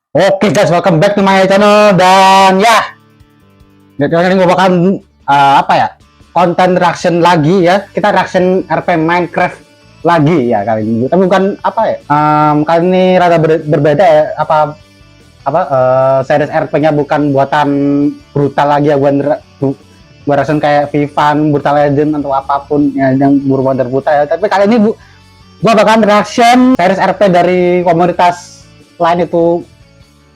Oke guys, welcome back to my channel. Dan ya, kali ini gue bakal apa ya, konten reaction lagi ya. Kita reaction RP Minecraft lagi ya kali ini. Tapi bukan apa ya, kali ini rada berbeda ya. Series RP-nya bukan buatan brutal lagi ya. Gue reaction kayak Vivan, Brutal Legend atau apapun ya, yang berbuat brutal ya. Tapi kali ini gue bakal reaction series RP dari komunitas lain, itu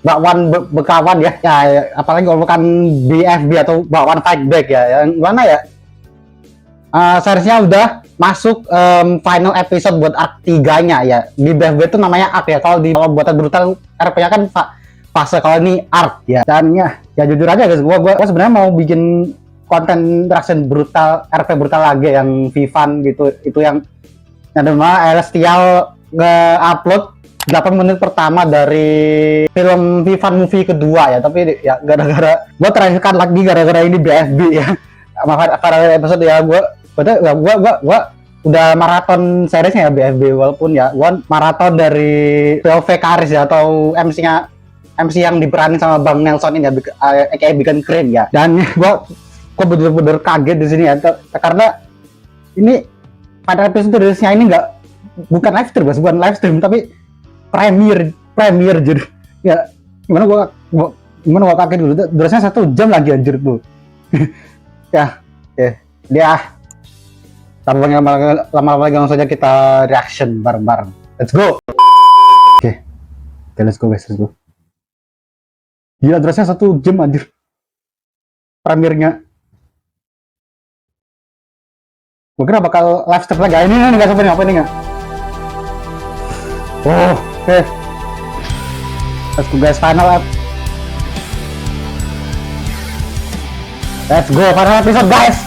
bakwan bekawan ya, apalagi kalau bukan BFB atau bakwan fight back ya, yang mana ya, seriesnya udah masuk final episode buat arc 3-nya ya. Di BFB itu namanya arc ya, kalau buatan brutal RP-nya kan fase, kalau ini arc ya. Dan ya jujur aja guys, gua sebenarnya mau bikin konten reaction brutal RP brutal lagi yang Vivan gitu, itu yang nama Celestial nge-upload 8 menit pertama dari film Vivan movie kedua ya. Tapi ya gara-gara gue terakhir lagi gara-gara ini BFB ya, makanya episode ya gue udah maraton seriesnya ya BFB, walaupun ya gue maraton dari POV Karis ya, atau MC yang diperanin sama Bang Nelson ini ya, kayak bikin keren ya. Dan gue bener-bener kaget di sini ya, karena ini pada episode seriesnya ini bukan live stream, bukan live stream tapi premier jadi ya, gimana gua kaget dulu, durasinya 1 jam lagi anjir tuh. Ya dia lama-lama lagi, langsung saja kita reaction bareng-bareng. Let's go. Oke, let's go guys, let's go. Gila, durasinya 1 jam anjir premiernya. Gue kira bakal live stream lagi. Ini nggak sampai apa ini nggak? Oh, oke. Let's go guys, final up. Let's go, final episode guys.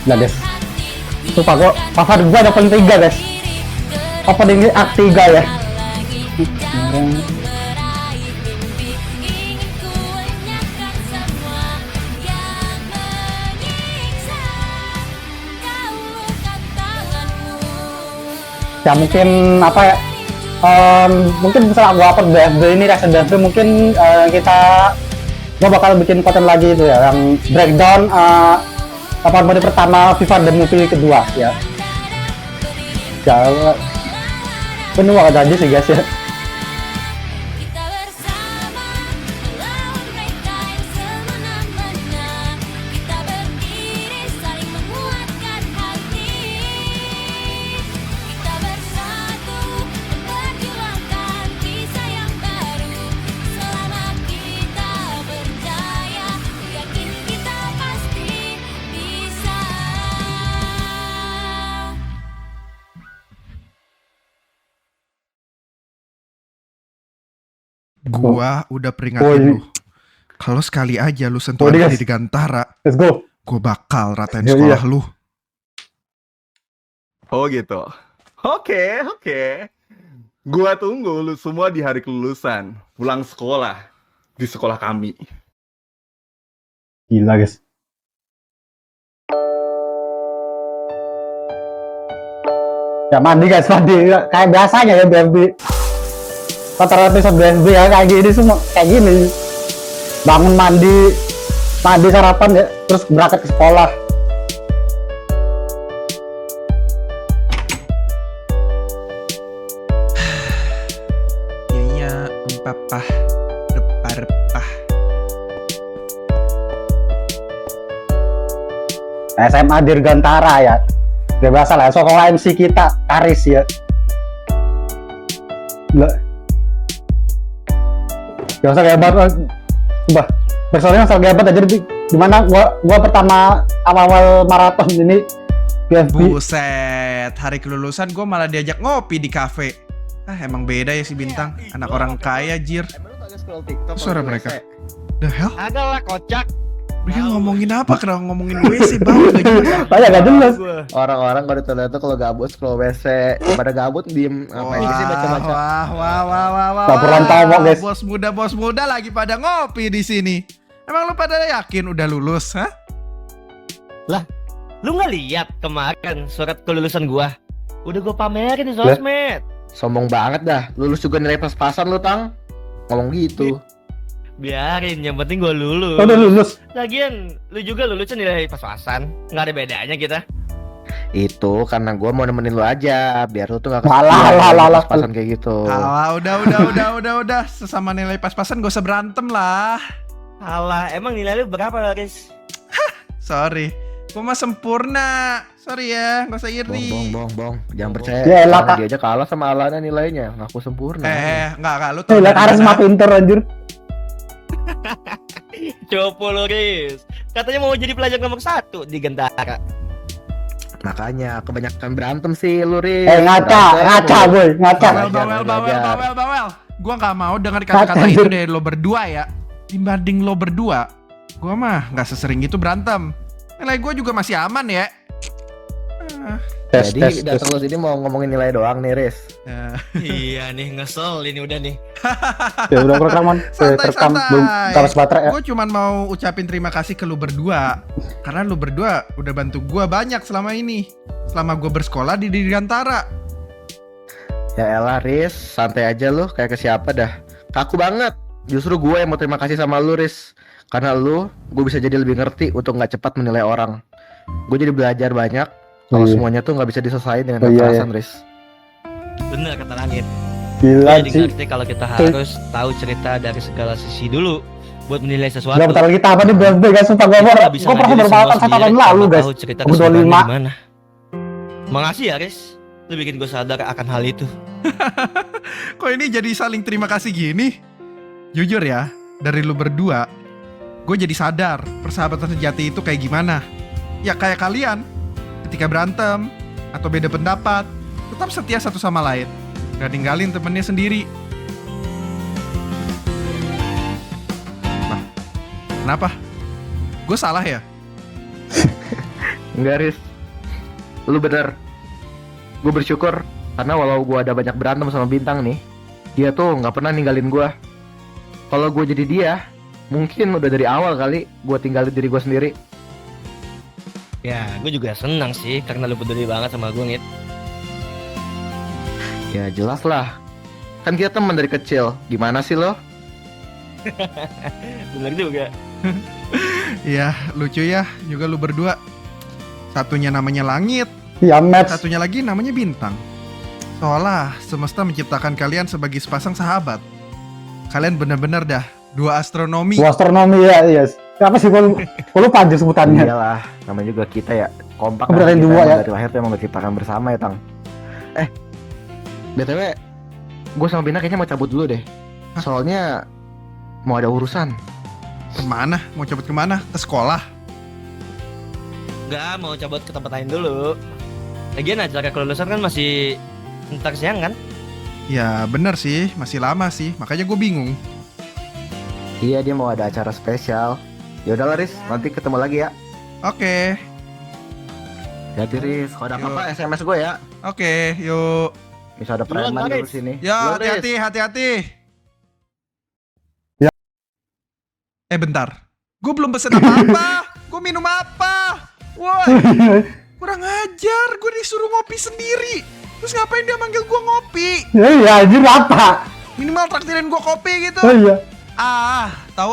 Nah guys, lupa kok favorit gue ada opening 3 guys. Opening act 3 ya. Ya mungkin apa ya, mungkin misalnya gua upload BFB ini, reaction BFB, mungkin gua bakal bikin konten lagi itu ya, yang breakdown 8 menit pertama FIFA The Movie kedua ya. Ya penuh gak jadi sih guys ya. Gua udah peringatin lu. Kalau sekali aja lu sentuh anak di Gantara, let's go. Gua bakal ratain sekolah lu. Oh gitu. Oke. Gua tunggu lu semua di hari kelulusan, pulang sekolah di sekolah kami. Gila guys. Ya mandi guys, mandi kayak biasanya ya BFB. Rata-rata episode BFB ya kayak gini semua, kayak gini. Bangun, mandi sarapan ya, terus berangkat ke sekolah. Iya, empapah, repah. SMA Dirgantara ya. Udah biasa lah, sekolah MC kita Karis ya. Gak usah kayak banget, mbah. Personalnya asal kayak banget aja. Dimana gua pertama awal maraton ini BFB. Buset, hari kelulusan gua malah diajak ngopi di kafe. Emang beda ya si Bintang, anak orang kaya jir. Emang lu kagak scroll TikTok? Suara mereka. The hell? Agak lah, kocak. Mereka ngomongin apa? Kenapa ngomongin WC bau gak jelas? Banyak gak jelas. Orang-orang kalau ditoilet tuh kalau gabut scroll WC, pada gabut diem ngapain sih baca-baca. Wah. Laporan tamu guys. Bos muda lagi pada ngopi di sini. Emang lu pada yakin udah lulus, hah? Lu nggak lihat kemarin surat kelulusan gua? Udah gua pamerin di sosmed. Sombong banget dah. Lulus juga nilai pas-pasan lu, Tang. Ngomong gitu. Biarin, yang penting gua lulus. Udah lulus. Lagian, lu juga lulusnya nilai pas-pasan. Nggak ada bedanya kita. Itu karena gua mau nemenin lu aja, biar lu tuh gak Alah. pas-pasan kayak gitu. Alah, udah. Sesama nilai pas-pasan gak usah berantem lah. Alah, emang nilai lu berapa, Riz? Sorry, gua mah sempurna. Sorry ya, gak usah iri. Bong. Jangan percaya. Ya elah, Karena Kak. dia aja kalah sama Alana nilainya, ngaku sempurna. Enggak, lu Tuh, tau lihat dari Ares mana? mah pinter anjir. Coba lu, Riz. Katanya mau jadi pelajar nomor 1 di Gentara. Makanya kebanyakan berantem sih lu, Riz. Ngaca boy, ngaca. Bawel. Gua nggak mau dengar kata-kata itu dari lo berdua ya. Dibanding lo berdua, gua mah nggak sesering itu berantem. Nilai gua juga masih aman ya. Jadi datang lu sini mau ngomongin nilai doang nih, Riz. Iya nih, ngesel ini udah nih. Ya udah rekaman. Terekam belum kapasitas baterai ya. Gue cuman mau ucapin terima kasih ke lu berdua. Karena lu berdua udah bantu gua banyak selama ini. Selama gua bersekolah di Dirgantara. Ya elah, Riz, santai aja lu, kayak ke siapa dah. Kaku banget. Justru gue yang mau terima kasih sama lu, Riz. Karena lu, gue bisa jadi lebih ngerti untuk nggak cepat menilai orang. Gue jadi belajar banyak. Kalau Iya. semuanya tuh nggak bisa diselesaikan dengan Oh, iya, kekerasan, Riz. Bener kata Langit. Gila Jadi sih. ngerti kalau kita harus tahu cerita dari segala sisi dulu buat menilai sesuatu. Udah bentar lagi kita apa nih birthday guys, sumpah gue Kita bisa pernah ngajarin bermakan semua 1 tahun sendiri lalu tanpa guys. tahu cerita Aku 25. keseluruhannya gimana. Makasih ya, Riz. Lu bikin gue sadar akan hal itu. Kok ini jadi saling terima kasih gini? Jujur ya, dari lu berdua, gue jadi sadar persahabatan sejati itu kayak gimana. Ya kayak kalian, ketika berantem atau beda pendapat, tetap setia satu sama lain. Gak ninggalin temennya sendiri. Nah, kenapa? Gue salah ya? Enggak, Riz. Lu bener. Gue bersyukur karena walau gue ada banyak berantem sama Bintang nih, dia tuh nggak pernah ninggalin gue. Kalau gue jadi dia, mungkin udah dari awal kali gue tinggalin diri gue sendiri. Ya, gue juga senang sih karena lu peduli banget sama gue, Ngit. Ya jelas lah. Kan kita teman dari kecil. Gimana sih lo? Bener juga. Iya, lucu ya juga lu berdua. Satunya namanya Langit, Ya match. satunya lagi namanya Bintang. Seolah semesta menciptakan kalian sebagai sepasang sahabat. Kalian benar-benar dah dua astronomi. Gua astronomi ya, yes. Apa sih kalau lupa aja sebutannya. Iyalah, namanya juga kita ya kompak. Berarti Kita dua emang ya. Dari lahir tuh emang diciptakan bersama ya, Tang. BTW, gue sama Bintang kayaknya mau cabut dulu deh. Soalnya mau ada urusan. Kemana? Mau cabut kemana? Ke sekolah? Enggak, mau cabut ke tempat lain dulu. Lagian acara kelulusan kan masih ntar siang kan? Ya bener sih, masih lama sih. Makanya gue bingung. Iya, dia mau ada acara spesial. Ya udahlah, Riz, nanti ketemu lagi ya. Oke, Hati, Riz. Kalau ada Yuk. apa-apa SMS gue ya. oke, yuk. Bisa ada Duluan, preman Riz. di sini. Ya, Duluan, Riz. hati-hati. Ya. Bentar. Gue belum pesen apa-apa. Gue minum apa? Woi, kurang ajar. Gue disuruh ngopi sendiri. Terus ngapain dia manggil gue ngopi? Ya iya anjir apa? Minimal traktirin gue kopi gitu. Oh iya. Tahu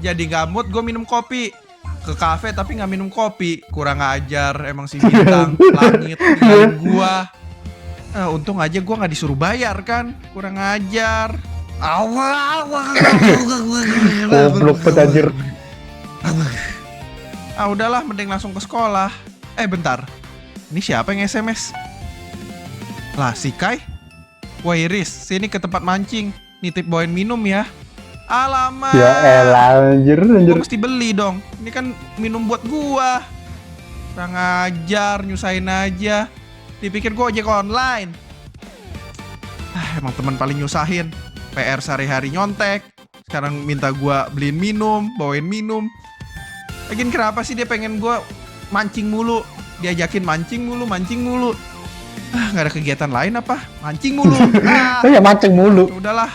jadi gak mood gue minum kopi. Ke kafe tapi nggak minum kopi. Kurang ajar emang si Bintang. Langit ninggalin gua. Untung aja gua nggak disuruh bayar kan. Kurang ajar. Goblok banget anjir. Udahlah mending langsung ke sekolah. Bentar. Ini siapa yang SMS? Lah si Kai. Wah Iris, sini ke tempat mancing. Nitip bawain minum ya. Alamak. Ya elah anjir. Gua mesti beli dong. Ini kan minum buat gua. Kurang ajar, nyusahin aja. Dipikir gua ojek online. Emang teman paling nyusahin. PR sehari-hari nyontek. Sekarang minta gua beliin minum, bawain minum. Lagian kenapa sih dia pengen gua mancing mulu? Diajakin mancing mulu. Nggak ada kegiatan lain apa? Mancing mulu. Oh ya mancing mulu. Udahlah.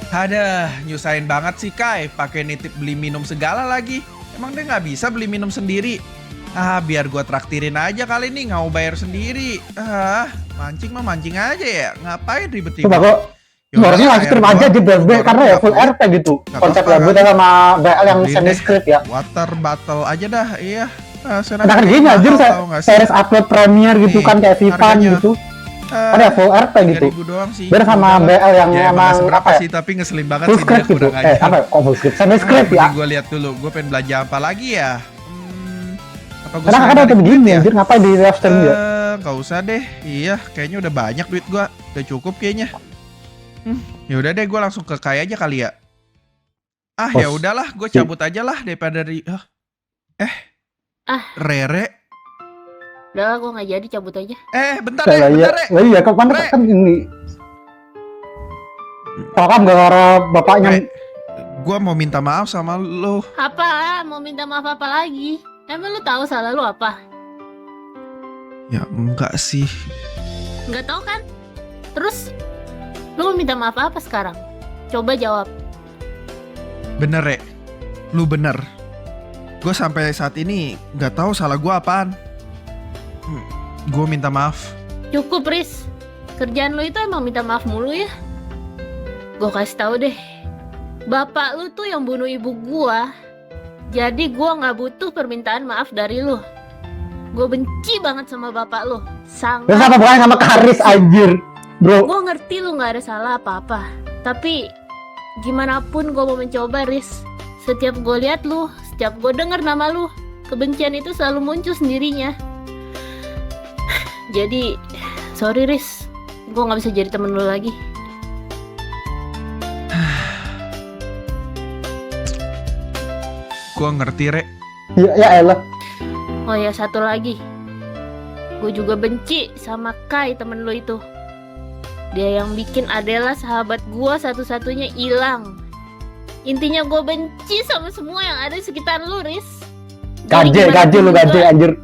Ada nyusahin banget sih Kai, pakai nitip beli minum segala lagi. Emang dia nggak bisa beli minum sendiri? Ah, biar gua traktirin aja kali nih, nggak mau bayar sendiri. Ah, mancing mah mancing aja ya. Ngapain ribet-ribet? Coba kok Yaudah, harusnya langsung air terima aja gua, di BSB gua karena ya order full dapur. RP gitu. Nggak Konsep apa-apa, lagu sama BL yang Beliin semi deh. script ya. Water bottle aja dah, iya. Nah kan gini anjir, series upload premier gitu Nih, kan kayak Vivan harganya. gitu. Ada full RP gitu. 3.000 doang sih. Beda sama Udah lah. BL yang Ya, emang seberapa apa ya? sih, tapi ngeselin banget Full sih dia, script gitu. kurang aja. Apa ya? Kok full script? Semi script ya. Gue lihat dulu, gue pengen belanja apa lagi ya? Apa gue Karena kadang tuh begini anjir, ngapain di live stream ya? Gak usah deh. Iya, kayaknya udah banyak duit gue. Udah cukup kayaknya. Ya udah deh, gue langsung ke Kai aja kali ya. Ah, Bos. ya udahlah, gue cabut aja lah daripada dari Rere. Udah lah, gue nggak jadi, cabut aja. Bentar deh, Lah iya, bentar deh. lah iya kemana Re. kan ini. Kalau kan gara-gara bapaknya Gue mau minta maaf sama lo. Apa? Mau minta maaf apa lagi? Emang lu tahu salah lu apa? Ya enggak sih. Nggak tahu kan? Terus lu mau minta maaf apa sekarang? Coba jawab. Bener, Re. Lu bener. Gue sampai saat ini nggak tahu salah gue apaan. Gue minta maaf. Cukup, Riz. Kerjaan lu itu emang minta maaf mulu ya? Gue kasih tahu deh. Bapak lu tuh yang bunuh ibu gua. Jadi gua nggak butuh permintaan maaf dari lu. Gue benci banget sama bapak lu. Sangat. terus apa bukan sama Karis anjir, bro. Gue ngerti lu nggak ada salah apa-apa. Tapi gimana pun gue mau mencoba, Riz. Setiap gue lihat lu, setiap gue denger nama lu, kebencian itu selalu muncul sendirinya. Jadi, sorry Riz, gue nggak bisa jadi temen lu lagi. Gue ngerti, Re. Ya elah. Oh ya, satu lagi. Gue juga benci sama Kai, temen lu itu. Dia yang bikin Adela, sahabat gue satu-satunya, hilang. Intinya gue benci sama semua yang ada di sekitar lu, Riz. Gaje lu gaje anjir.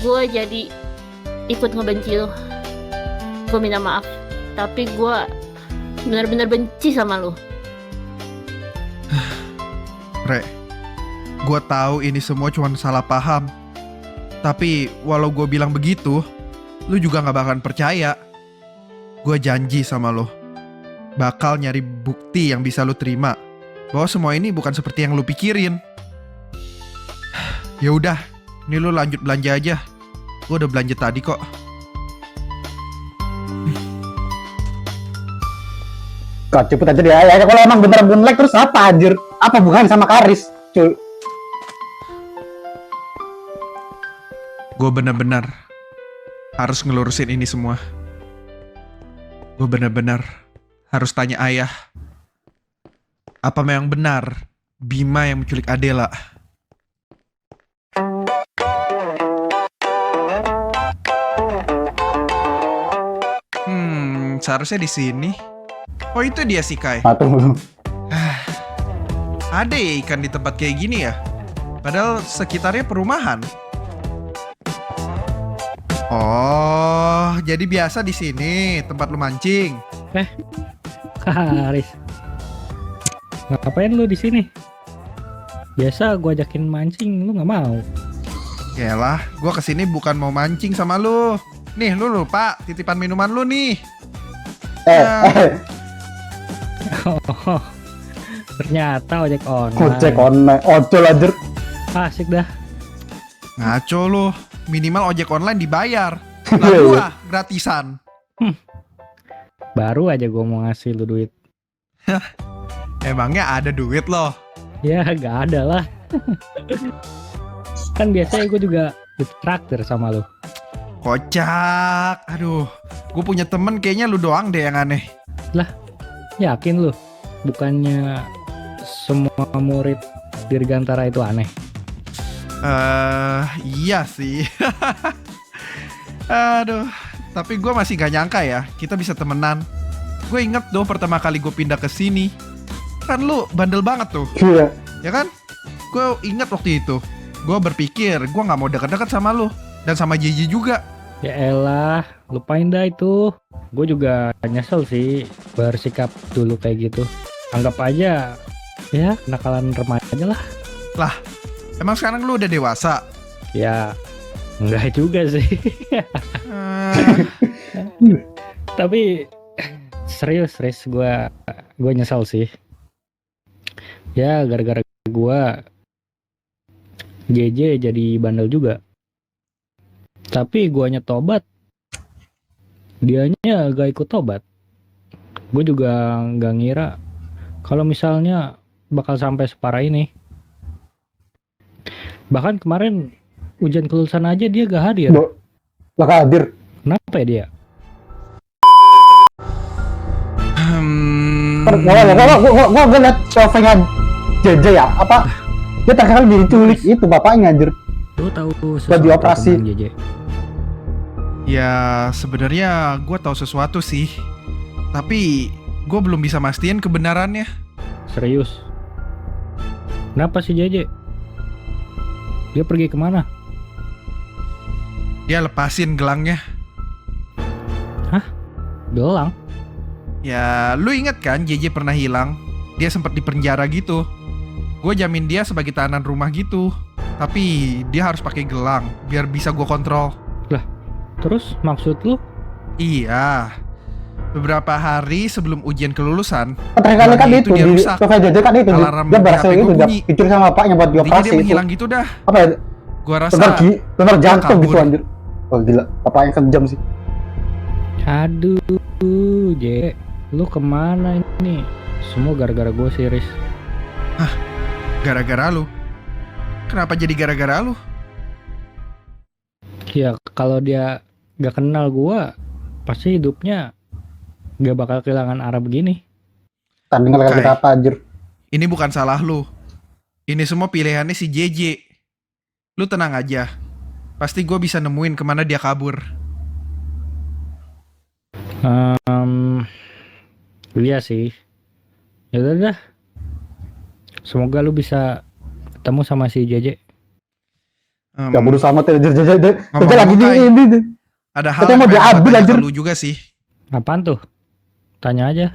Gue jadi ikut ngebenci lu. Gue minta maaf, tapi gue benar-benar benci sama lu. Re, gue tahu ini semua cuma salah paham. Tapi walau gue bilang begitu, lu juga gak bakalan percaya. Gue janji sama lo, bakal nyari bukti yang bisa lu terima bahwa semua ini bukan seperti yang lu pikirin. Ya udah, ini lu lanjut belanja aja. Gue udah belanja tadi kok. Kok cepet aja dia. Ya kalau emang bener lag terus apa anjir? Apa bukan sama Karis? Cuy. Gue bener-bener harus ngelurusin ini semua. Gue bener-bener harus tanya ayah. Apa memang benar Bima yang menculik Adela? Seharusnya di sini. Oh, itu dia si Kai. Satu. Ada ya ikan di tempat kayak gini ya? Padahal sekitarnya perumahan. Oh, jadi biasa di sini tempat lu mancing. Haris, ngapain lu di sini? Biasa gua ajakin mancing, lu nggak mau. Yalah, gua kesini bukan mau mancing sama lu. Nih, lu lupa titipan minuman lu nih. Oh, ternyata ojek online. Ojek online. Ojol anjir. Asik dah. Ngaco lu. Minimal ojek online dibayar. Lah gua gratisan. Baru aja gua mau ngasih lu duit. Emangnya ada duit loh? Ya gak ada lah. Kan biasanya gue juga ditraktir sama lu. Kocak. Aduh, gue punya temen kayaknya lu doang deh yang aneh. Yakin lu? Bukannya semua murid Dirgantara itu aneh? Iya sih. Aduh, tapi gue masih gak nyangka ya kita bisa temenan. Gue inget dong pertama kali gue pindah ke sini. Kan lu bandel banget tuh, Iya. ya kan? Gue inget waktu itu. Gue berpikir gue nggak mau deket-deket sama lu dan sama Jiji juga. Ya elah, lupain dah itu. Gue juga nyesel sih bersikap dulu kayak gitu. Anggap aja ya kenakalan remaja lah. Lah, emang sekarang lu udah dewasa? Ya, enggak juga sih. Eh, Tapi serius, gue nyesel sih. Ya, gara-gara gue JJ jadi bandel juga. Tapi guanya tobat, dianya gak ikut tobat. Gue juga nggak ngira kalau misalnya bakal sampai separah ini. Bahkan kemarin ujian kelulusan aja dia gak hadir. Gak hadir. Kenapa ya dia? Gua liat surveinya JJ ya, apa? Dia terkenal diculik itu bapaknya anjir. Lu tahu Buat dioperasi. tentang JJ? Ya sebenarnya gue tahu sesuatu sih, tapi gue belum bisa mastiin kebenarannya. Serius? Kenapa sih JJ? Dia pergi kemana? Dia lepasin gelangnya. Gelang? Ya lu inget kan JJ pernah hilang? Dia sempat dipenjara gitu. Gue jamin dia sebagai tahanan rumah gitu. Tapi dia harus pakai gelang biar bisa gue kontrol. Terus maksud lu? Iya. Beberapa hari sebelum ujian kelulusan, Terakhir kali kan gelangnya itu dia di rusak. survei JJ kan itu Alarm dia berhasil HP itu gua udah bunyi. dicuri sama bapaknya buat Intinya dioperasi dia itu. menghilang gitu dah. Apa ya? Gua rasa Bener jatuh gitu kabur. anjir. Oh gila, bapaknya kejam sih. Aduh, J, lu kemana ini? Semua gara-gara gue sih, Riz. gara-gara lu. Kenapa jadi gara-gara lu? Ya, kalau dia gak kenal gua, pasti hidupnya gak bakal kehilangan arah begini. Tanding kalau kita apa anjir. Ini bukan salah lu. Ini semua pilihannya si JJ. Lu tenang aja. Pasti gue bisa nemuin kemana dia kabur. Iya sih. Ya udah dah. Semoga lu bisa ketemu sama si JJ. Gak bodo sama tuh JJ lagi Ngomong-ngomong, di Kai, ini. ada hal Katanya yang mau pengen diambil, gua tanya ke anjir. lu juga sih. Apaan tuh? Tanya aja.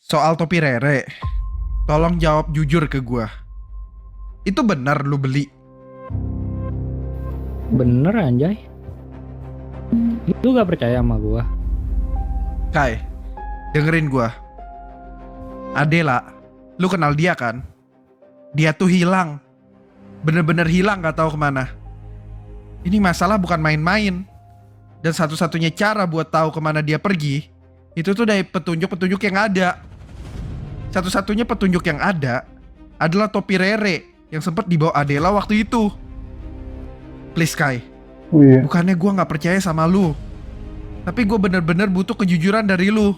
Soal topi Rere. Tolong jawab jujur ke gua. Itu benar lu beli? Bener anjay. Lu gak percaya sama gua? Kai, dengerin gua. Adela, lu kenal dia kan? Dia tuh hilang. Bener-bener hilang, gak tahu kemana. Ini masalah bukan main-main. Dan satu-satunya cara buat tahu kemana dia pergi, itu tuh dari petunjuk-petunjuk yang ada. Satu-satunya petunjuk yang ada adalah topi Rere yang sempat dibawa Adela waktu itu. Please Kai, Oh, iya. bukannya gue gak percaya sama lu, tapi gue bener-bener butuh kejujuran dari lu.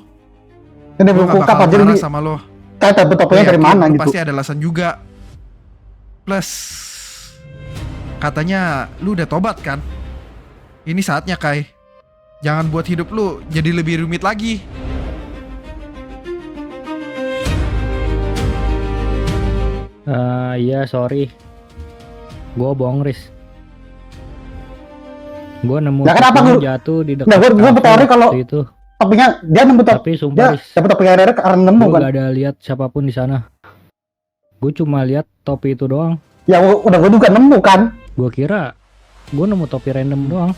Ini Gue belum gak kukap bakal aja marah ini. sama lo. Kayak dapet topinya Gua dari yakin mana lu gitu. pasti ada alasan juga. Plus katanya lu udah tobat kan? Ini saatnya Kai. Jangan buat hidup lu jadi lebih rumit lagi. Iya sorry. Gua bohong, Riz. Gua nemu Lah, kenapa topinya lu- jatuh di Nah, dekat gua kafe teori kalau- waktu itu. Topinya dia nemu top. Tapi sumpah, Dia Riz, dapet topinya Rere karena nemu gua kan. gak ada lihat siapapun di sana. Gue cuma lihat topi itu doang. Ya udah gua juga nemu kan. Gue kira gue nemu topi random doang.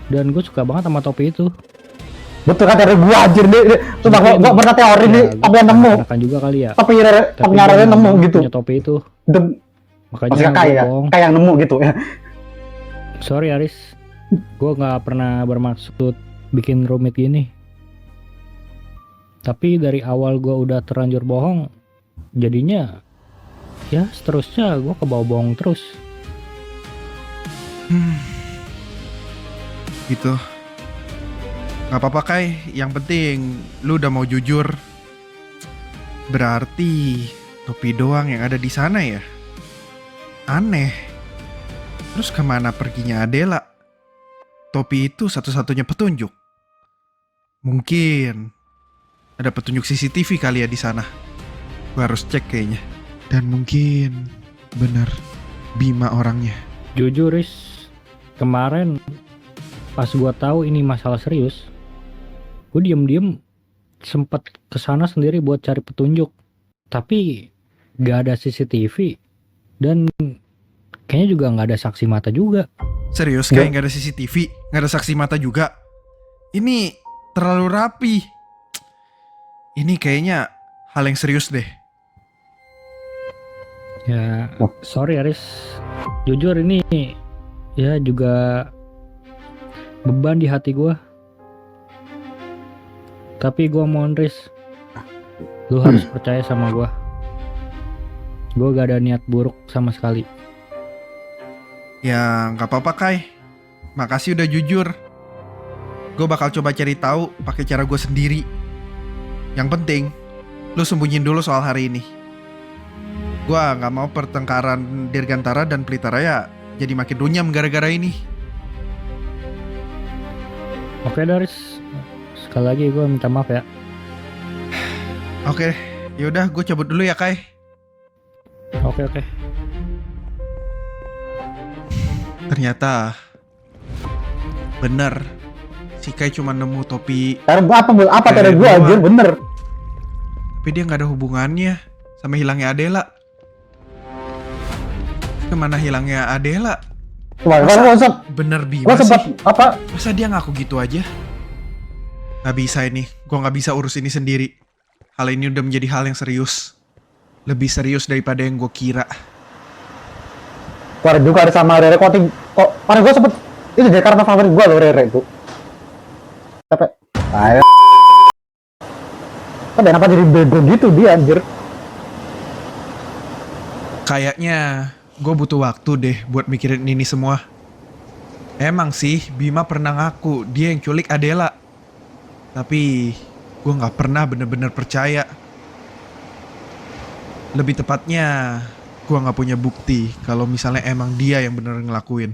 Dan gue suka banget sama topi itu. Betul kan dari gua anjir nih. Coba gua pernah teori nih Ya, topi yang nemu. Kan juga kali ya. Topinya Tapi Rere gua nemu gitu. punya topi itu. Itu Makanya maksudnya gue kayak bohong. kayak yang nemu gitu ya. Sorry Aris, gue nggak pernah bermaksud bikin rumit gini. Tapi dari awal gue udah terlanjur bohong, jadinya ya seterusnya gue kebawa bohong terus. Gitu. Gak apa-apa Kai. Yang penting lu udah mau jujur. Berarti topi doang yang ada di sana ya? Aneh. Terus kemana perginya Adela? Topi itu satu-satunya petunjuk. Mungkin ada petunjuk CCTV kali ya di sana. Gua harus cek kayaknya. Dan mungkin bener Bima orangnya. Jujur Riz, kemarin pas gue tahu ini masalah serius, gue diem-diem sempet kesana sendiri buat cari petunjuk. Tapi gak ada CCTV dan kayaknya juga nggak ada saksi mata juga. Serius kayak nggak ada CCTV, nggak ada saksi mata juga. Ini terlalu rapi. Ini kayaknya hal yang serius deh. Ya, sorry Aris. Jujur ini ya juga beban di hati gua. Tapi gua mohon Riz, lu harus percaya sama gua. Gua gak ada niat buruk sama sekali. Ya nggak apa-apa Kai. Makasih udah jujur. Gue bakal coba cari tahu pakai cara gue sendiri. Yang penting, lu sembunyiin dulu soal hari ini. Gue nggak mau pertengkaran Dirgantara dan Pelita Raya jadi makin runyam gara-gara ini. Oke Daris, sekali lagi gua minta maaf ya. Oke, yaudah gue cabut dulu ya Kai. Oke. Ternyata bener, si Kai cuma nemu topi, Apa cara gue anjir, bener. tapi dia nggak ada hubungannya sama hilangnya Adela. Kemana hilangnya Adela? Wah, Bener gue Bima sempat sih. apa? Masa dia ngaku gitu aja? Gak bisa ini, gue gak bisa urus ini sendiri. Hal ini udah menjadi hal yang serius. Lebih serius daripada yang gue kira. Kemarin juga ada sama Rere kok kemarin gue sempet itu jadi karena favorit gue loh Rere itu. Tapi ayo. Kenapa jadi bego gitu dia anjir? Kayaknya gue butuh waktu deh buat mikirin ini semua. Emang sih Bima pernah ngaku dia yang culik Adela. Tapi gue gak pernah bener-bener percaya. Lebih tepatnya gue gak punya bukti kalau misalnya emang dia yang bener ngelakuin.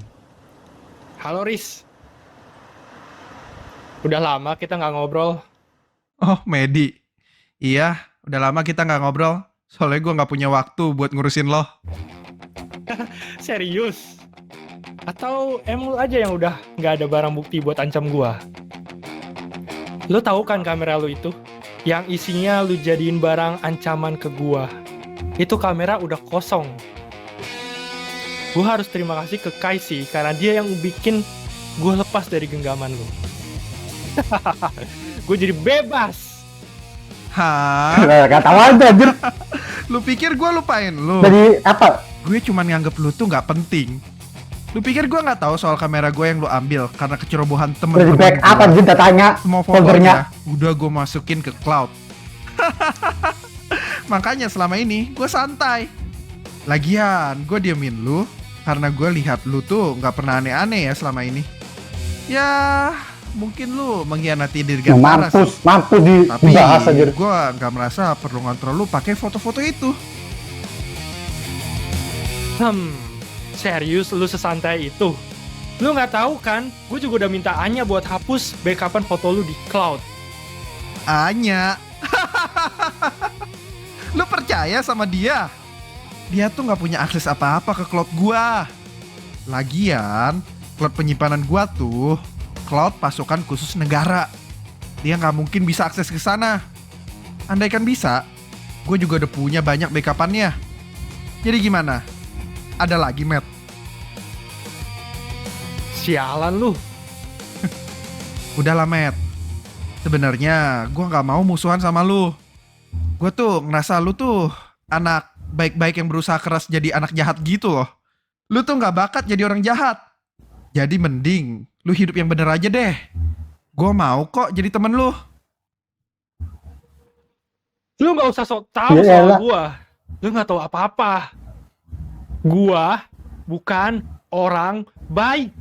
Halo Riz. Udah lama kita nggak ngobrol. Oh Medi. Iya udah lama kita gak ngobrol. Soalnya gue gak punya waktu buat ngurusin lo. Serius? Atau emang lu aja yang udah nggak ada barang bukti buat ancam gua? Lu tahu kan kamera lu itu? Yang isinya lu jadiin barang ancaman ke gua. Itu kamera udah kosong. Gua harus terima kasih ke Kaisi karena dia yang bikin gua lepas dari genggaman lu. Gua jadi bebas. Hah? Gak tahu aja anjir. Lu pikir gue lupain lu? Jadi apa? Gue cuman nganggep lu tuh gak penting. Lu pikir gue gak tahu soal kamera gue yang lu ambil karena kecerobohan Udah di temen-temen backup gua? anjir datanya. Semua foldernya. fotonya udah gue masukin ke cloud. Makanya selama ini gue santai. Lagian gue diemin lu karena gue lihat lu tuh gak pernah aneh-aneh ya selama ini. Ya mungkin lu mengkhianati Dirgantara sih. Mampus Tapi dibahas anjir. gue gak merasa perlu ngontrol lu pakai foto-foto itu. Serius lu sesantai itu? Lu nggak tahu kan? Gue juga udah minta Anya buat hapus backupan foto lu di cloud. Anya. Lu percaya sama dia? Dia tuh gak punya akses apa-apa ke cloud gua. Lagian, cloud penyimpanan gua tuh cloud pasukan khusus negara. Dia gak mungkin bisa akses ke sana. Andaikan bisa, gue juga udah punya banyak backupannya. Jadi gimana? Ada lagi, Matt? Sialan lu. Udahlah, Matt. Sebenarnya gue gak mau musuhan sama lu. Gue tuh ngerasa lu tuh anak baik-baik yang berusaha keras jadi anak jahat gitu loh. Lu tuh gak bakat jadi orang jahat. Jadi mending lu hidup yang bener aja deh. Gue mau kok jadi temen lu. Lu nggak usah sok tahu Iya, soal elah. gua. Lu nggak tahu apa-apa. Gua bukan orang baik.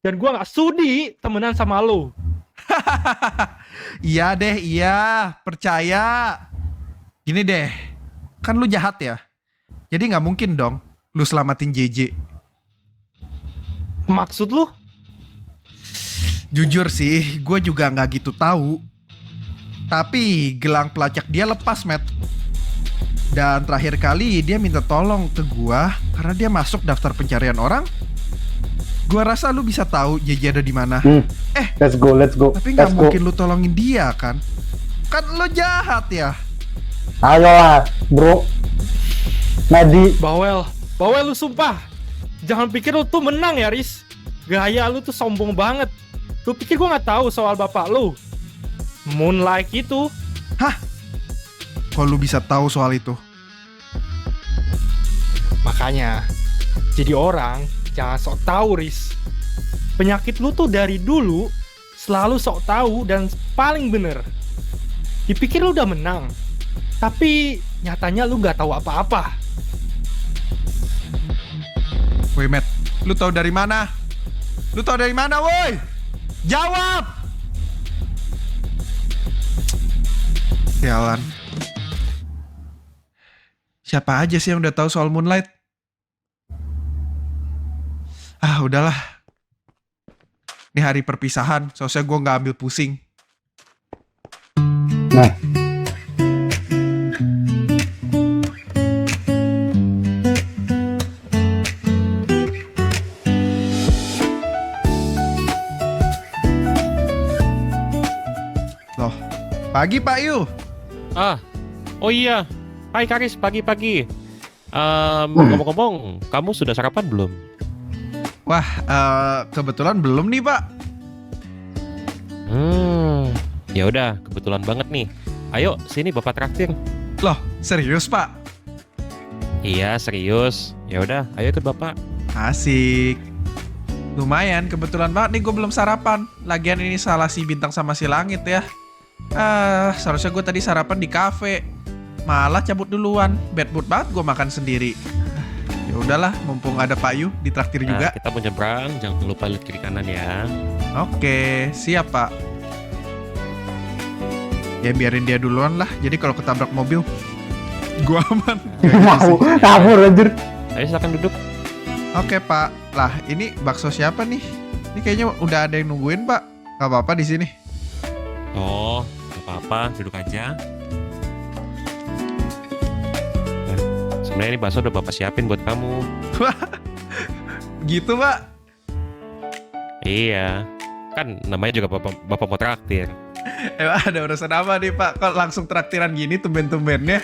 Dan gua nggak sudi temenan sama lu. Iya deh, iya. Percaya. Gini deh. Kan lu jahat ya. Jadi gak mungkin dong lu selamatin JJ. Maksud lu? Jujur sih, gue juga gak gitu tahu. Tapi gelang pelacak dia lepas, Matt. Dan terakhir kali dia minta tolong ke gue karena dia masuk daftar pencarian orang. Gue rasa lu bisa tahu JJ ada di mana. Let's go. Tapi nggak mungkin lu tolongin dia kan? Kan lu jahat ya. Ayolah, bro. Medi. Bawel lu sumpah. Jangan pikir lu tuh menang ya, Riz. Gaya lu tuh sombong banget. Lu pikir gua nggak tahu soal bapak lu? Moonlight itu. Kok lu bisa tahu soal itu? Makanya, jadi orang jangan sok tahu, Riz. Penyakit lu tuh dari dulu selalu sok tahu dan paling bener. Dipikir lu udah menang, tapi nyatanya lu nggak tahu apa-apa. Woi, Matt. Lu tahu dari mana? Lu tahu dari mana, woi? Jawab! Sialan. Siapa aja sih yang udah tahu soal Moonlight? Ah, udahlah. Ini hari perpisahan, seharusnya gue nggak ambil pusing. Nah, Loh, pagi Pak Yu. Oh iya. Hai Karis, pagi-pagi. Ngomong-ngomong, kamu sudah sarapan belum? Wah, kebetulan belum nih Pak. Ya udah, kebetulan banget nih. Ayo, sini Bapak traktir. Loh, serius Pak? Iya, serius. Ya udah, ayo ikut Bapak. Asik. Lumayan, kebetulan banget nih gue belum sarapan. Lagian ini salah si Bintang sama si Langit ya. Seharusnya gue tadi sarapan di kafe. Malah cabut duluan. Bad mood banget gue makan sendiri. Ya udahlah, mumpung ada Pak Yu ditraktir juga. Nah, kita mau nyebrang, jangan lupa lihat kiri kanan ya. Oke, siap Pak. Ya biarin dia duluan lah. Jadi kalau ketabrak mobil, gue aman. mau kabur anjir. Ayo silakan duduk. Oke Pak. Lah ini bakso siapa nih? Ini kayaknya udah ada yang nungguin Pak. Gak apa-apa di sini. Oh, gak apa-apa, duduk aja. Nah, sebenarnya ini bakso udah Bapak siapin buat kamu. Gitu Pak. Iya, kan namanya juga Bapak mau traktir. Emang ada urusan apa nih Pak? Kok langsung traktiran gini tumben-tumbennya?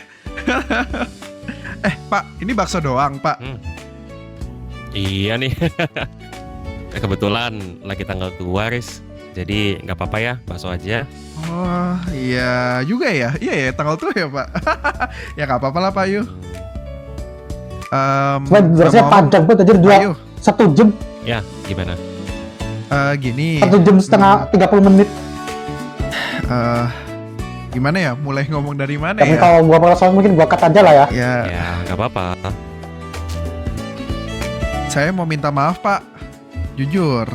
Pak, ini bakso doang Pak. Iya nih. Kebetulan lagi tanggal tua, Riz. Jadi nggak apa-apa ya, bakso aja. Oh iya juga ya. Iya ya, tanggal tua ya Pak. Ya nggak apa-apa lah Pak Yu. Durasinya panjang banget anjir, Pak Yu, 1 jam, Ya, gimana? gini. 1 jam setengah 30 menit. Gimana ya? Mulai ngomong dari mana Tapi ya? kalau gua perasaan mungkin gua cut aja lah ya. Ya, Ya, nggak apa-apa. saya mau minta maaf Pak. Jujur,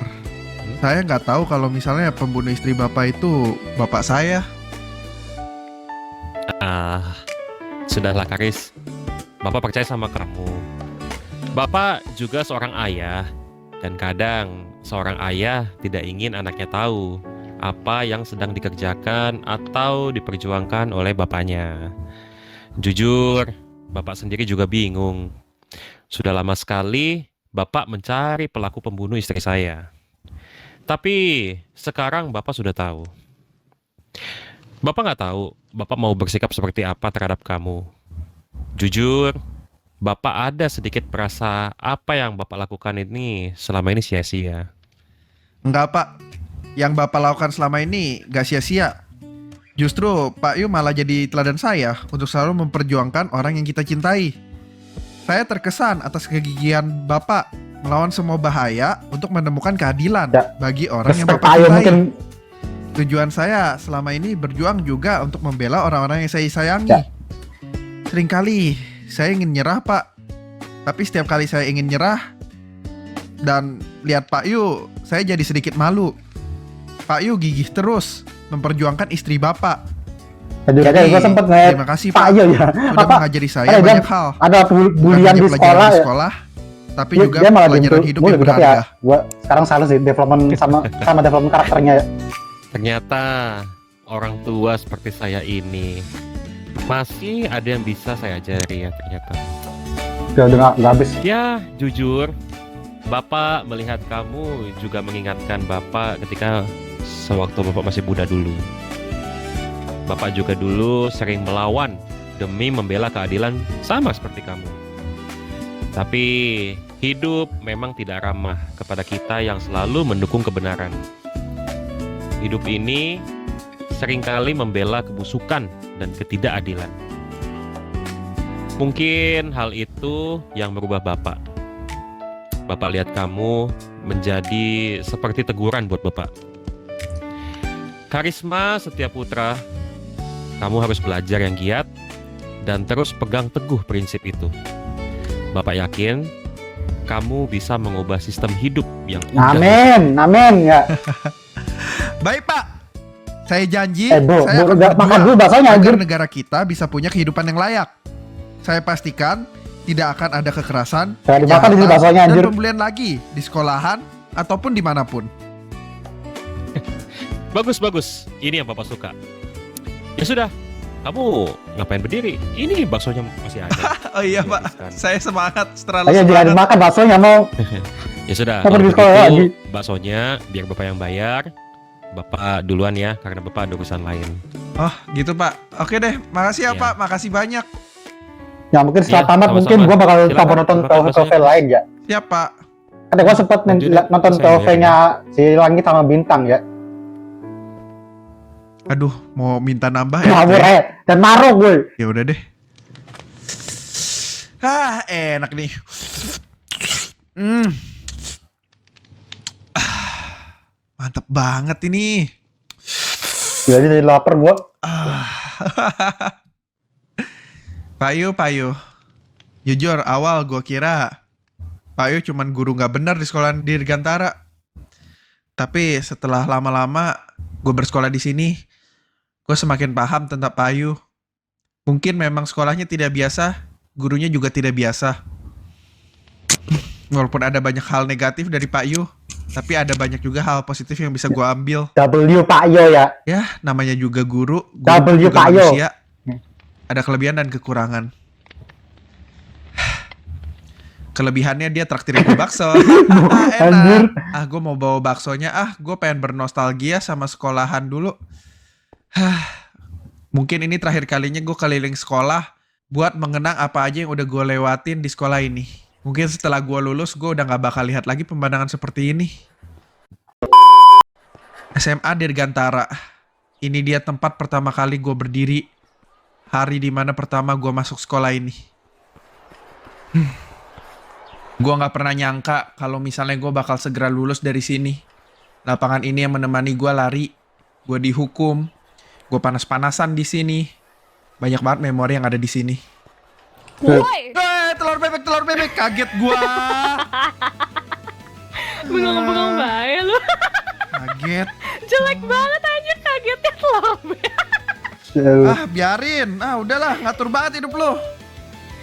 saya nggak tahu kalau misalnya pembunuh istri Bapak itu Bapak saya. Sudahlah Karis. Bapak percaya sama kamu. Bapak juga seorang ayah. Dan kadang seorang ayah tidak ingin anaknya tahu apa yang sedang dikerjakan atau diperjuangkan oleh bapaknya. Jujur, Bapak sendiri juga bingung. Sudah lama sekali Bapak mencari pelaku pembunuh istri saya. Tapi sekarang Bapak sudah tahu. Bapak nggak tahu Bapak mau bersikap seperti apa terhadap kamu. Jujur, Bapak ada sedikit merasa apa yang Bapak lakukan ini selama ini sia-sia. Enggak Pak, yang Bapak lakukan selama ini gak sia-sia. Justru Pak Yu malah jadi teladan saya untuk selalu memperjuangkan orang yang kita cintai. Saya terkesan atas kegigihan Bapak melawan semua bahaya untuk menemukan keadilan Ya, bagi orang yang Respect Bapak ayo cintai. mungkin. Tujuan saya selama ini berjuang juga untuk membela orang-orang yang saya sayangi. Ya. Seringkali saya ingin nyerah Pak, tapi setiap kali saya ingin nyerah dan lihat Pak Yu, saya jadi sedikit malu. Pak Yu gigih terus memperjuangkan istri Bapak. Tadi gua sempet ngeliat terima kasih Pak Pak Yu ya. sudah Apa? mengajari saya Ada banyak hal. Ada Bukan bulian hanya di pelajaran sekolah di ya. sekolah, tapi Dia- juga dia malah pelajaran jemput hidup mulu, yang berarti berharga. ya. Gua sekarang salah sih development sama development karakternya. Ternyata orang tua seperti saya ini masih ada yang bisa saya ajari ya ternyata. Udah nggak habis. Ya, jujur, Bapak melihat kamu juga mengingatkan Bapak ketika sewaktu Bapak masih muda dulu. Bapak juga dulu sering melawan demi membela keadilan sama seperti kamu. Tapi hidup memang tidak ramah kepada kita yang selalu mendukung kebenaran. Hidup ini seringkali membela kebusukan dan ketidakadilan. Mungkin hal itu yang merubah Bapak. Bapak lihat kamu menjadi seperti teguran buat Bapak. Karisma Setia Putra, kamu harus belajar yang giat dan terus pegang teguh prinsip itu. Bapak yakin kamu bisa mengubah sistem hidup yang udah Amin ya. Baik Pak, saya janji Bu, saya akan makan berjuang dulu baksonya agar anjir. negara kita bisa punya kehidupan yang layak. Saya pastikan tidak akan ada kekerasan, Saya dimakan di sini kejahatan, baksonya dan anjir. pembelian lagi di sekolahan ataupun dimanapun. Bagus. Ini yang Bapak suka. Ya sudah, kamu ngapain berdiri? Ini baksonya masih ada. Oh iya Pak, Dihabiskan. saya semangat, terlalu Ayo jangan semangat. dimakan baksonya mau. Ya sudah, Saya kalau pergi sekolah lagi. begitu baksonya biar Bapak yang bayar. Bapak duluan ya, karena Bapak ada urusan lain. Oh gitu Pak, oke deh, makasih ya Iya. Pak, makasih banyak. Ya mungkin setelah Iya, tamat sama-sama. mungkin gua bakal Silakan, coba nonton dimakan baksonya. TV lain ya. Siap Pak. Ada gua sempet nonton Saya TV-nya si Langit sama Bintang ya. Aduh, mau minta nambah ya? Ngawur dan maruk gue. Ya udah deh. Enak nih. Mantap banget ini. Jadi lapar gua. Payu. Jujur, awal gua kira Payu cuman guru nggak benar di sekolah di Dirgantara. Tapi setelah lama-lama gue bersekolah di sini, gue semakin paham tentang Payu. Mungkin memang sekolahnya tidak biasa, gurunya juga tidak biasa. Walaupun ada banyak hal negatif dari Pak Yu, tapi ada banyak juga hal positif yang bisa gue ambil. W Pak Yo ya. Ya, namanya juga guru W juga Pak Yo. manusia. Ada kelebihan dan kekurangan. Kelebihannya dia traktirin gue bakso. Anjir. Enak. Gue mau bawa baksonya. Gue pengen bernostalgia sama sekolahan dulu. Mungkin ini terakhir kalinya gue keliling sekolah buat mengenang apa aja yang udah gue lewatin di sekolah ini. Mungkin setelah gue lulus, gue udah gak bakal lihat lagi pemandangan seperti ini. SMA Dirgantara. Ini dia tempat pertama kali gue berdiri. Hari dimana pertama gue masuk sekolah ini. Gue gak pernah nyangka kalau misalnya gue bakal segera lulus dari sini. Lapangan ini yang menemani gue lari. Gue dihukum. Gue panas-panasan di sini. Banyak banget memori yang ada di sini. Woi, Telur bebek, kaget gue. bengong-bengong bae lu. Kaget. Jelek banget aja kagetnya telur bebek. Biarin. Udahlah, ngatur banget hidup lo.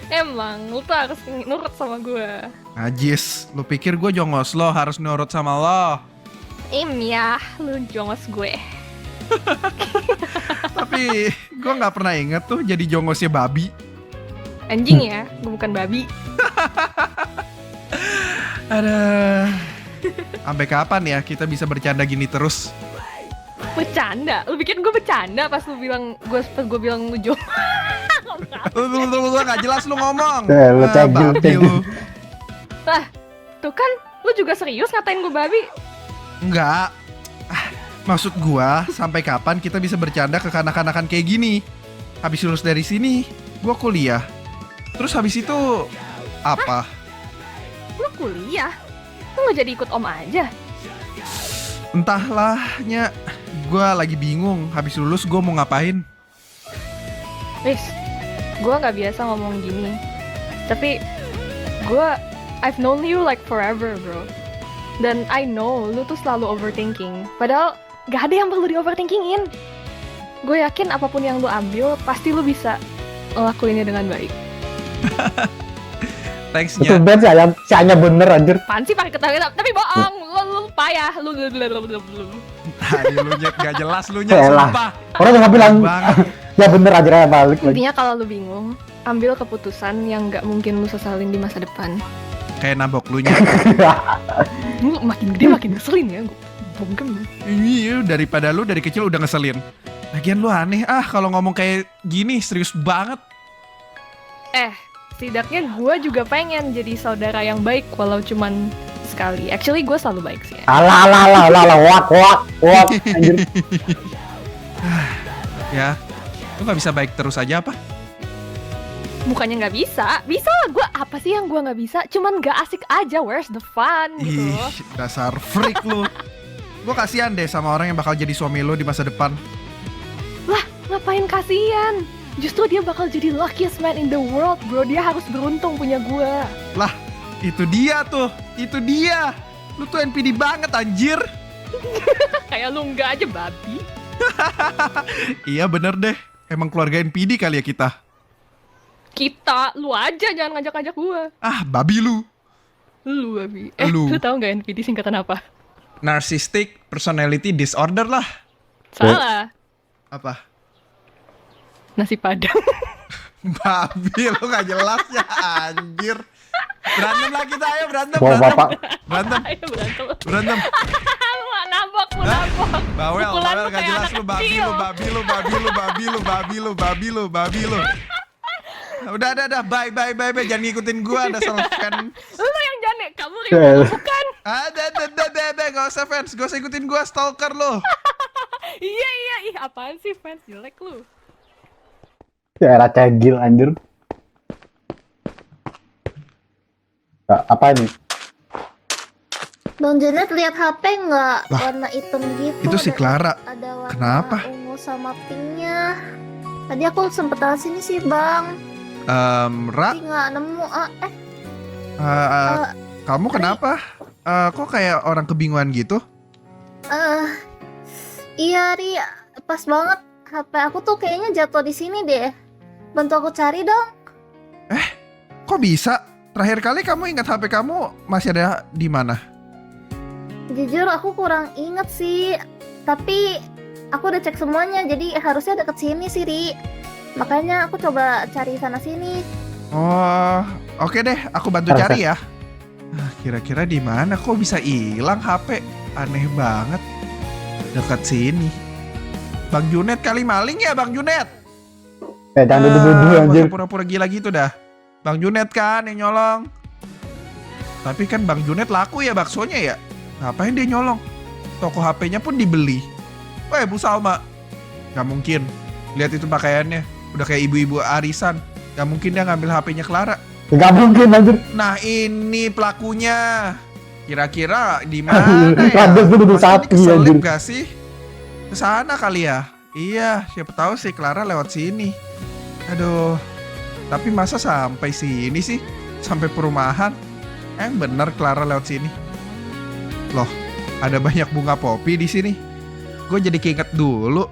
Emang, lu tuh harus nurut sama gue. Najis, lu pikir gue jongos lo harus nurut sama lo. Ya, lu jongos gue. Tapi gue gak pernah inget tuh jadi jongosnya babi. Anjing ya, gue bukan babi. Aduh. Sampai kapan ya kita bisa bercanda gini terus? Bercanda? Lu bikin gue bercanda pas gue bilang lu jongos. Lu gak jelas lu ngomong. Lu cegil, Babi cegil. lu. Lah, tuh kan lu juga serius ngatain gue babi. Enggak. Maksud gua, sampai kapan kita bisa bercanda ke kanak-kanakan kayak gini? Habis lulus dari sini, gua kuliah. Terus habis itu apa? Lu kuliah? Lu gak jadi ikut om aja? Entahlah, Nya. Gua lagi bingung. Habis lulus gua mau ngapain? Riz, gue gak biasa ngomong gini. Tapi I've known you like forever, bro. Dan I know lu tuh selalu overthinking. Padahal gak ada yang perlu di overthinkingin. Gue yakin apapun yang lu ambil, pasti lu bisa ngelakuinnya dengan baik. Thanks, Itu Nya. band si Anya bener anjir. Apaan sih pakai ketawa tapi bohong. Lu payah. Lu. Tadi lu Nya gak jelas lu Nya, Yaelah. sumpah. Orang juga bilang Banget. ya bener aja ya balik lagi. Intinya kalau lu bingung, ambil keputusan yang gak mungkin lu sesalin di masa depan. Kayak nabok lu Nya. Lu makin gede makin ngeselin ya. Bongkem. Iya, daripada lu dari kecil udah ngeselin. Lagian lu aneh kalau ngomong kayak gini serius banget. setidaknya gue juga pengen jadi saudara yang baik walau cuman sekali. Actually gue selalu baik sih ya. Alah, wak, anjir. Ya, lu nggak bisa baik terus aja apa? Bukannya nggak bisa, bisa lah gue. Apa sih yang gue nggak bisa? Cuman nggak asik aja. Where's the fun gitu Ih, loh. dasar freak lu. Gue kasihan deh sama orang yang bakal jadi suami lu di masa depan. Lah ngapain kasihan? Justru dia bakal jadi luckiest man in the world bro. Dia harus beruntung punya gue. Lah, itu dia tuh, itu dia. Lu tuh NPD banget anjir. Kayak lu nggak aja babi. Iya bener deh, emang keluarga NPD kali ya kita. Kita, lu aja jangan ngajak-ngajak gue. Ah, babi lu. Lu babi. Lu. Lu tahu nggak NPD singkatan apa? Narcissistic Personality Disorder lah. Salah. Apa? Nasi padang. Babi, lu gak jelas ya anjir. Berantem lah kita, ayo berantem. Wah, Bapak. Berantem. Ayo berantem. Berantem. Lu nabok. Bawel Pukulan lu gak kayak jelas anak lu, babi kecil. lu, babi lu. Udah, bye, jangan ngikutin gua, ada salah fan. Lu yang jane, kamu ribut bukan? Ada, gak usah fans, gak usah ikutin gua, stalker lu. Iya, ih apaan sih fans jelek lu? Ya era cegil anjir. Apa ini? Bang Janet lihat HP nggak? Lah, Warna hitam gitu. itu si dan Clara. Ada warna Kenapa? ungu sama pinknya. Tadi aku sempet tahu sini sih bang. Ra, Tapi nggak nemu. kamu kenapa? Kok kayak orang kebingungan gitu? Iya Ri, pas banget. HP aku tuh kayaknya jatuh di sini deh. Bantu aku cari dong. Kok bisa? Terakhir kali kamu ingat HP kamu masih ada di mana? Jujur aku kurang inget sih. Tapi aku udah cek semuanya. Jadi harusnya deket sini sih Ri. Makanya aku coba cari sana sini. Oh, oke deh, aku bantu cari ya. Kira-kira di mana? Kok bisa hilang HP? Aneh banget. Dekat sini. Bang Junet kali maling ya, Bang Junet? Jangan duduk-duduk anjir. Pura-pura gila gitu dah. Bang Junet kan yang nyolong. Tapi kan Bang Junet laku ya baksonya ya. Ngapain dia nyolong? Toko HP-nya pun dibeli. Weh, Bu Salma. Gak mungkin. Lihat itu pakaiannya. Udah kayak ibu-ibu arisan. Gak mungkin dia ngambil HP-nya Clara. Gak mungkin anjir. Nah ini pelakunya. Kira-kira di mana ya? Kades lu duduk Masa ini sapi keselip anjir. gak sih? Kesana kali ya? Iya, siapa tahu sih Clara lewat sini. Aduh, tapi masa sampai sini sih? Sampai perumahan? Bener Clara lewat sini. Loh, ada banyak bunga popi di sini. Gue jadi keinget dulu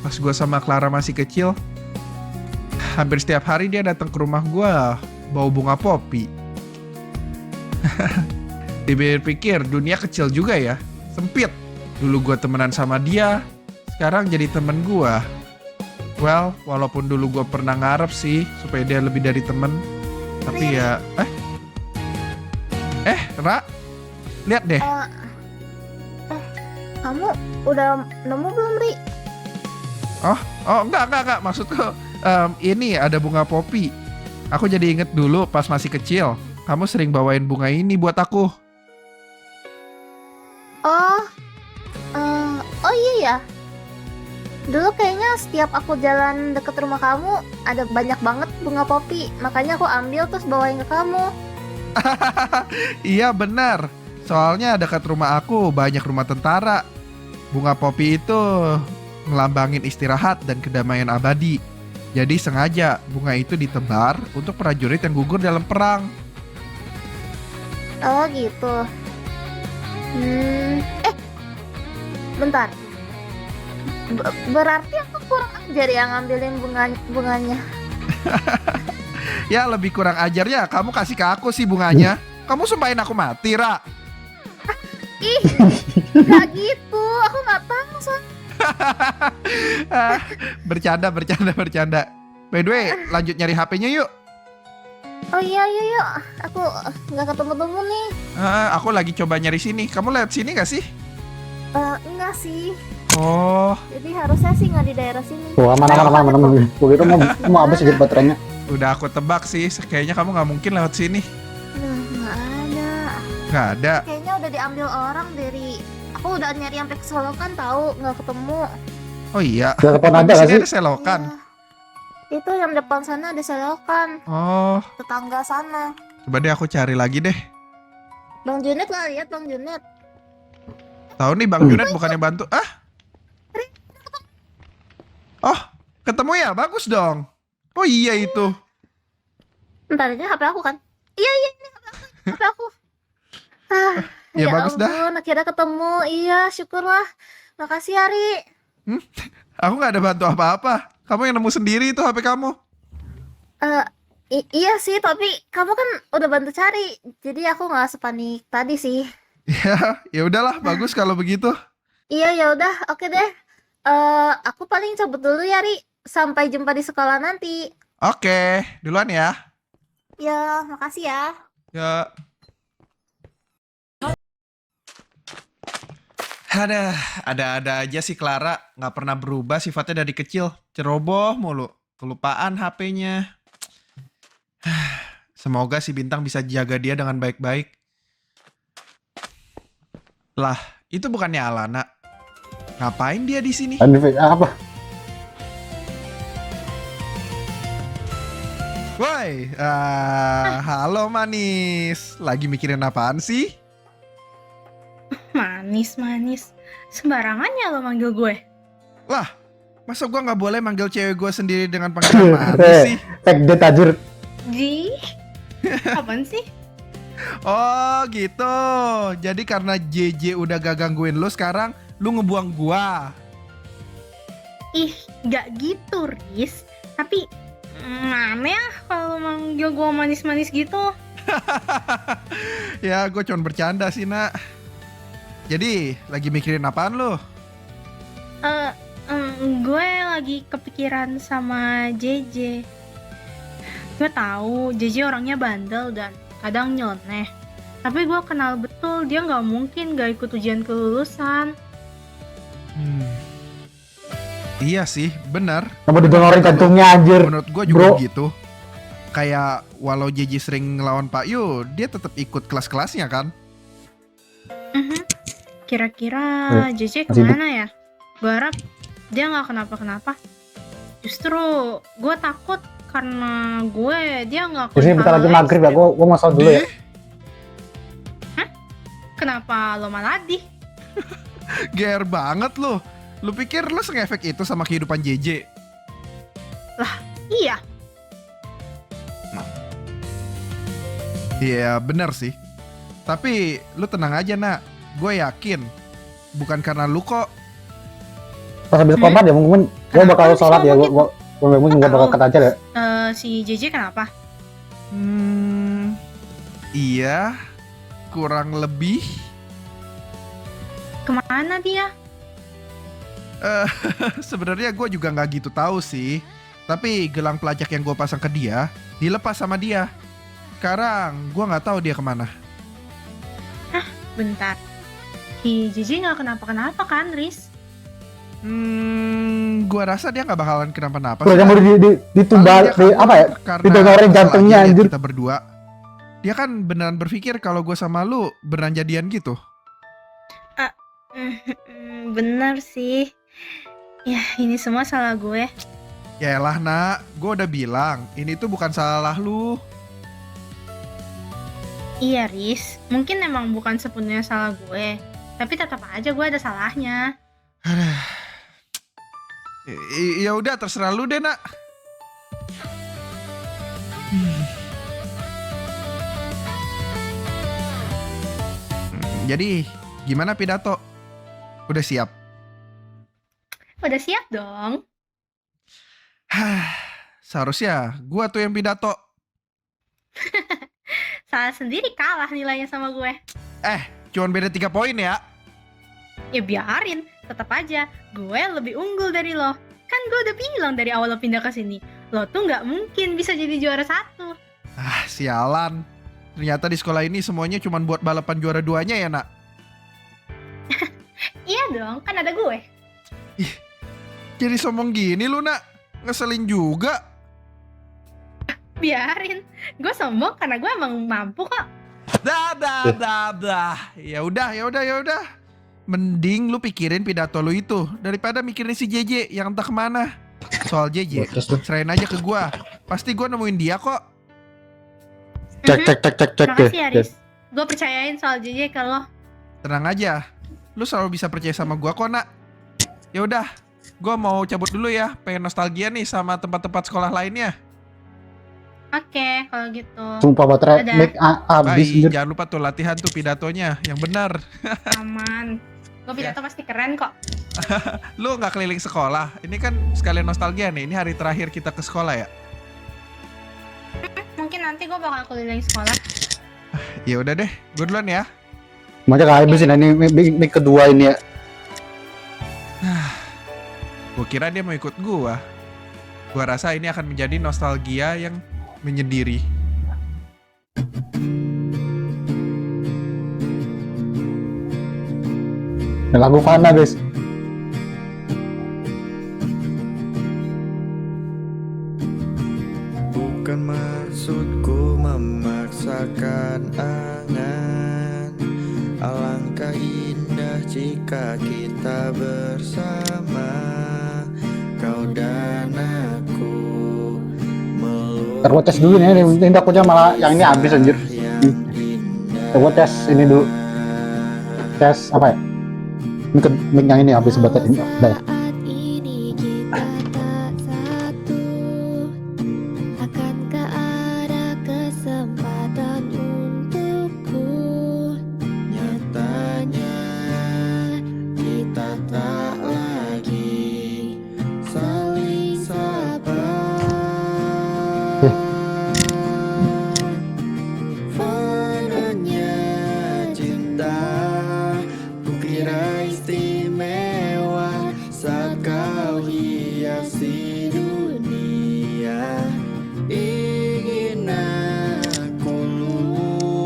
pas gue sama Clara masih kecil. Hampir setiap hari dia datang ke rumah gue bawa bunga popi. Dipikir dunia kecil juga ya, sempit. Dulu gue temenan sama dia, sekarang jadi temen gue. Well, walaupun dulu gue pernah ngarep sih supaya dia lebih dari temen, tapi ya, Ra, lihat deh. Kamu udah nemu belum Ri? Oh enggak, maksudku ini ada bunga popi. Aku jadi inget dulu pas masih kecil, kamu sering bawain bunga ini buat aku. Oh iya ya. Dulu kayaknya setiap aku jalan deket rumah kamu ada banyak banget bunga popi. Makanya aku ambil terus bawain ke kamu. Iya benar. Soalnya dekat rumah aku banyak rumah tentara. Bunga popi itu melambangin istirahat dan kedamaian abadi. Jadi sengaja bunga itu ditebar untuk prajurit yang gugur dalam perang. Oh gitu. Bentar. Berarti aku kurang ajar ya ngambilin bunganya. Ya lebih kurang ajarnya kamu kasih ke aku sih bunganya. Kamu sumpahin aku mati, Ra. Ih, gak gitu. Aku gak tahu soalnya. Bercanda. By the way, lanjut nyari HP-nya yuk. Oh iya yuk. Aku gak ketemu-temu nih. Aku lagi coba nyari sini. Kamu lihat sini gak sih? Enggak sih. Oh, Jadi harusnya sih nggak di daerah sini. Wah, mana. Gue kira mau habis gitu baterainya. Udah aku tebak sih, kayaknya kamu nggak mungkin lewat sini. Nggak ada. Nggak ada. Kayaknya udah diambil orang dari... Aku udah nyari sampai ke Selokan tahu, nggak ketemu. Oh iya. Di depan Emang ada di nggak sini sih? ada selokan. Iya. Itu yang depan sana ada Selokan. Oh, Tetangga sana. coba deh aku cari lagi deh. Bang Junet lah, lihat Bang Junet. Tahu nih Bang Junet bukannya bantu. Ah. Oh, ketemu ya? Bagus dong. Oh iya itu. Bentar aja HP aku kan. Iya ini HP aku. Ah, Ya bagus dah. ampun, akhirnya ketemu. Iya, syukurlah. Makasih Ari. Aku nggak ada bantu apa-apa. Kamu yang nemu sendiri itu HP kamu. Iya sih, tapi kamu kan udah bantu cari. Jadi aku nggak sepanik tadi sih. Ya udahlah, bagus kalau begitu. Iya ya udah, oke deh. Aku paling cabut dulu ya, Ri. Sampai jumpa di sekolah nanti. Oke, duluan ya. Ya, makasih ya. Ya. Ada aja sih Clara, nggak pernah berubah sifatnya dari kecil, ceroboh mulu, kelupaan HP-nya. Semoga si Bintang bisa jaga dia dengan baik-baik. Lah, itu bukannya Alana. Ngapain dia di sini? Apa? Woi, halo manis. Lagi mikirin apaan sih? Manis. Sembarangannya lo manggil gue. Lah, masa gua nggak boleh manggil cewek gua sendiri dengan panggilan manis sih? Take that anjir. Ji? Apaan sih? Oh gitu. Jadi karena JJ udah gak gangguin lu, sekarang lu ngebuang gua. Ih, gak gitu, Riz. Tapi, aneh ya kalau manggil gue manis-manis gitu. Ya, gue cuma bercanda sih, Nak. Jadi, lagi mikirin apaan lu? Gue lagi kepikiran sama JJ. Gue tahu JJ orangnya bandel dan kadang nyeleneh. Tapi gue kenal betul dia nggak mungkin gak ikut ujian kelulusan. Iya sih, benar. Kamu didonorin jantungnya anjir. Menurut gue juga Bro. begitu. Kayak walau JJ sering ngelawan Pak Yu, dia tetap ikut kelas-kelasnya kan? Kira-kira JJ kemana ya? Gue harap dia nggak kenapa-kenapa. Justru gue takut karena dia nggak. Di sini bentar lagi maghrib ya, gua mau sholat dulu ya. Kenapa lo malah di? GR banget lu. Lu pikir lu sengefek itu sama kehidupan JJ? Iya. Iya, bener sih. Tapi lu tenang aja, Nak. Gue yakin bukan karena lu kok. Pas habis komat ya mungkin gua bakal sholat ya, gua mungkin gua bakal cut aja ya. Si JJ kenapa? Iya, kurang lebih. Kemana dia? Sebenarnya gue juga nggak gitu tahu sih. Tapi gelang pelacak yang gue pasang ke dia dilepas sama dia. Sekarang gue nggak tahu dia kemana. Bentar. Si JJ nggak kenapa-kenapa kan, Riz? Gue rasa dia nggak bakalan kenapa-napa. Udah mau ditumbal apa ya? Didonorin jantungnya anjir. Kita berdua. Dia kan beneran berpikir kalau gue sama lu beneran jadian gitu. Bener sih. Ya, ini semua salah gue. Yaelah, Nak, gue udah bilang ini tuh bukan salah lu. Iya, Riz. Mungkin emang bukan sepenuhnya salah gue. Tapi tetap aja gue ada salahnya. Ya udah, terserah lu deh, Nak. Jadi, gimana pidato? Udah siap? Udah siap dong. Seharusnya gua tuh yang pidato. Salah sendiri kalah nilainya sama gue. Cuman beda 3 poin ya. Ya biarin, tetap aja gue lebih unggul dari lo. Kan gue udah bilang dari awal lo pindah ke sini, lo tuh nggak mungkin bisa jadi juara 1. Sialan. Ternyata di sekolah ini semuanya cuma buat balapan juara 2-nya ya, Nak. Iya dong, kan ada gue. Jadi sombong gini lu, Nak. Ngeselin juga. Biarin. Gue sombong karena gue emang mampu kok. Dah. Ya udah. Mending lu pikirin pidato lu itu daripada mikirin si JJ yang entah kemana. Soal JJ, serahin aja ke gua. Pasti gua nemuin dia kok. Cek. Makasih ya, Riz. Gue percayain soal JJ ke lo. Tenang aja. Lu selalu bisa percaya sama gua kok, Nak. Ya udah, gua mau cabut dulu ya. Pengen nostalgia nih sama tempat-tempat sekolah lainnya. Oke, kalau gitu. Sumpah baterai Dadah. mic abis Bye. anjir. Jangan lupa tuh latihan tuh pidatonya yang benar. Aman. Gue pidato pasti keren kok. Lu nggak keliling sekolah. Ini kan sekalian nostalgia nih. Ini hari terakhir kita ke sekolah ya. Mungkin nanti gue bakal keliling sekolah. Ya udah deh, gue duluan ya. Macam kayak habisin ini mic kedua ini ya. Gue kira dia mau ikut gua. Gua rasa ini akan menjadi nostalgia yang menyendiri. Lagu Fana guys. Bukan maksudku memaksakan angan. Alangkah indah jika kita bersama, kau dan aku Ntar gua tes dulu nih, ini takutnya malah yang ini habis anjir. Ntar gua tes ini dulu. Tes apa ya? Mic yang ini habis baterai ini. Udah. Akankah ada kesempatan untukku? nyatanya kita tak lagi saling sapa. Fananya cinta kukira istimewa saat kau hiasi dunia. Ingin aku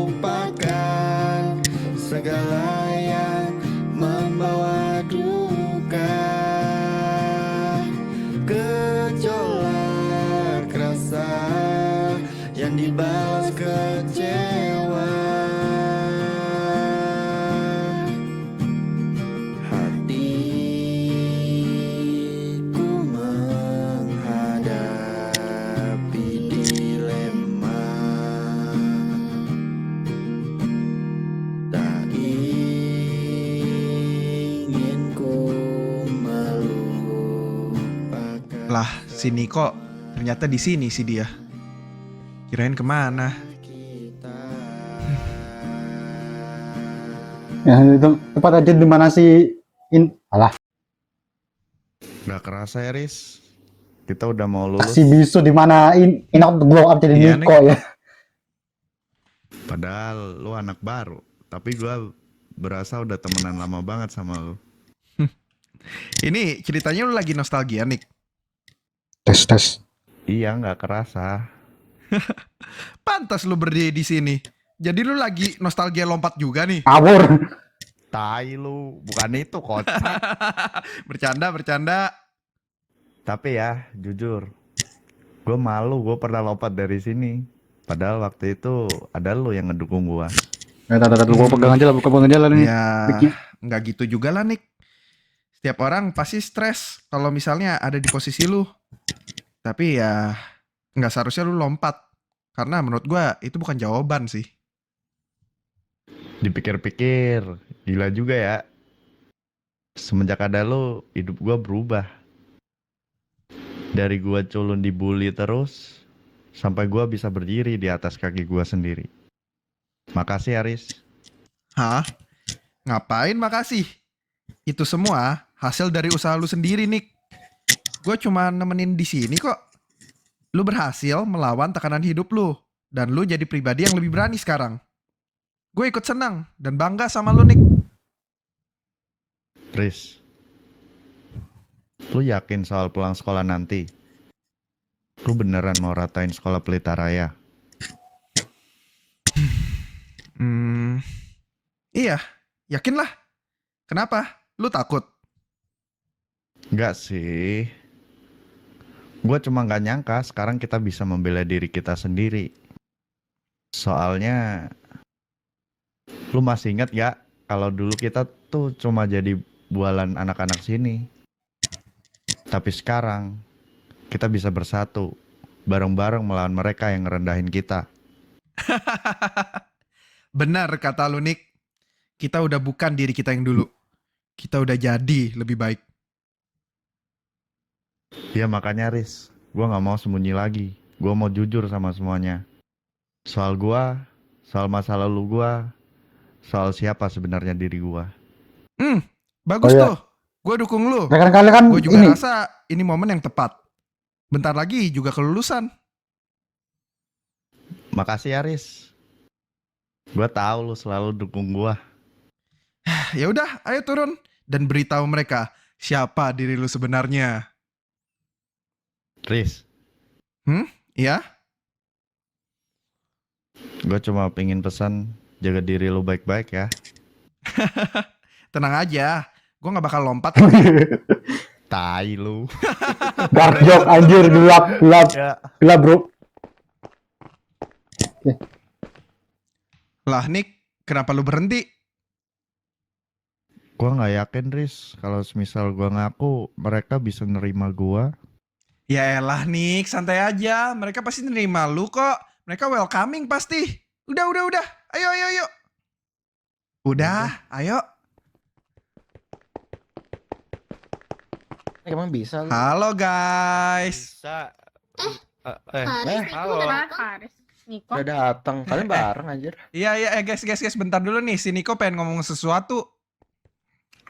lupakan segala yang membawa duka, gejolak rasa yang dibalas kecewa. Hatiku menghadapi dilema, tak ingin ku melupakan. Lah, si Niko ternyata di sini sih dia. Kirain kemana? Ya itu tempat aja di mana sih alah Gak kerasa ya, Riz. Kita udah mau lulus. si bisu di mana ini aku glow up jadi Iya, Niko ya. Padahal lu anak baru, tapi gua berasa udah temenan lama banget sama lu. Ini ceritanya lu lagi nostalgia, Nick. Tes. Iya, nggak kerasa. Pantas lu berdiri di sini. Jadi lu lagi nostalgia lompat juga nih. Awur. Tai lu, bukan itu kocak. Bercanda. Tapi ya, jujur, gue malu gue pernah lompat dari sini. Padahal waktu itu ada lu yang ngedukung gua. Tata gua pegang aja lah, pegang aja lah nih. Ya, Mic-nya. nggak gitu juga lah, Nick. Setiap orang pasti stres kalau misalnya ada di posisi lu. Tapi ya, nggak seharusnya lu lompat. Karena menurut gua itu bukan jawaban sih. Dipikir-pikir, gila juga ya. Semenjak ada lu, hidup gua berubah. Dari gua culun dibully terus, sampai gua bisa berdiri di atas kaki gua sendiri. Makasih Aris. Hah? Ngapain makasih? Itu semua hasil dari usaha lu sendiri, Nick. Gue cuma nemenin di sini kok. Lu berhasil melawan tekanan hidup lu. Dan lu jadi pribadi yang lebih berani sekarang. Gue ikut senang dan bangga sama lu, Nick. Riz, lu yakin soal pulang sekolah nanti? Lu beneran mau ratain sekolah Pelita Raya? Iya, yakin lah. Kenapa? Lu takut? Enggak sih. Gue cuma nggak nyangka sekarang kita bisa membela diri kita sendiri. Soalnya, lu masih ingat gak kalau dulu kita tuh cuma jadi bualan anak-anak sini. Tapi sekarang kita bisa bersatu, bareng-bareng melawan mereka yang ngerendahin kita. Benar kata lu, Nick. Kita udah bukan diri kita yang dulu. Kita udah jadi lebih baik. Ya makanya Riz, gue nggak mau sembunyi lagi. Gue mau jujur sama semuanya. Soal gue, soal masa lalu gue, soal siapa sebenarnya diri gue. Bagus Oh, iya. tuh. Gue dukung lu. Rekan kalian kan Gue juga ini rasa ini momen yang tepat. Bentar lagi juga kelulusan. Makasih ya Riz. Gue tahu lu selalu dukung gue. Ya udah, ayo turun dan beritahu mereka siapa diri lu sebenarnya. Riz, Ya? gue cuma pengen pesan jaga diri lu baik-baik ya. Tenang aja. Gue gak bakal lompat. Tai lu. dark joke anjir, gelap bro. Lah, Nick, kenapa lu berhenti? Gue nggak yakin Riz, kalau semisal gue ngaku mereka bisa nerima gue. Ya elah, Nick, santai aja. Mereka pasti nerima lu kok. Mereka welcoming pasti. Udah. Ayo. Udah, ayo. Emang bisa lu? Halo guys. Bisa. Haris, halo. Haris, Niko. Udah datang. Kalian bareng anjir. Iya, guys, bentar dulu nih. Si Niko pengen ngomong sesuatu.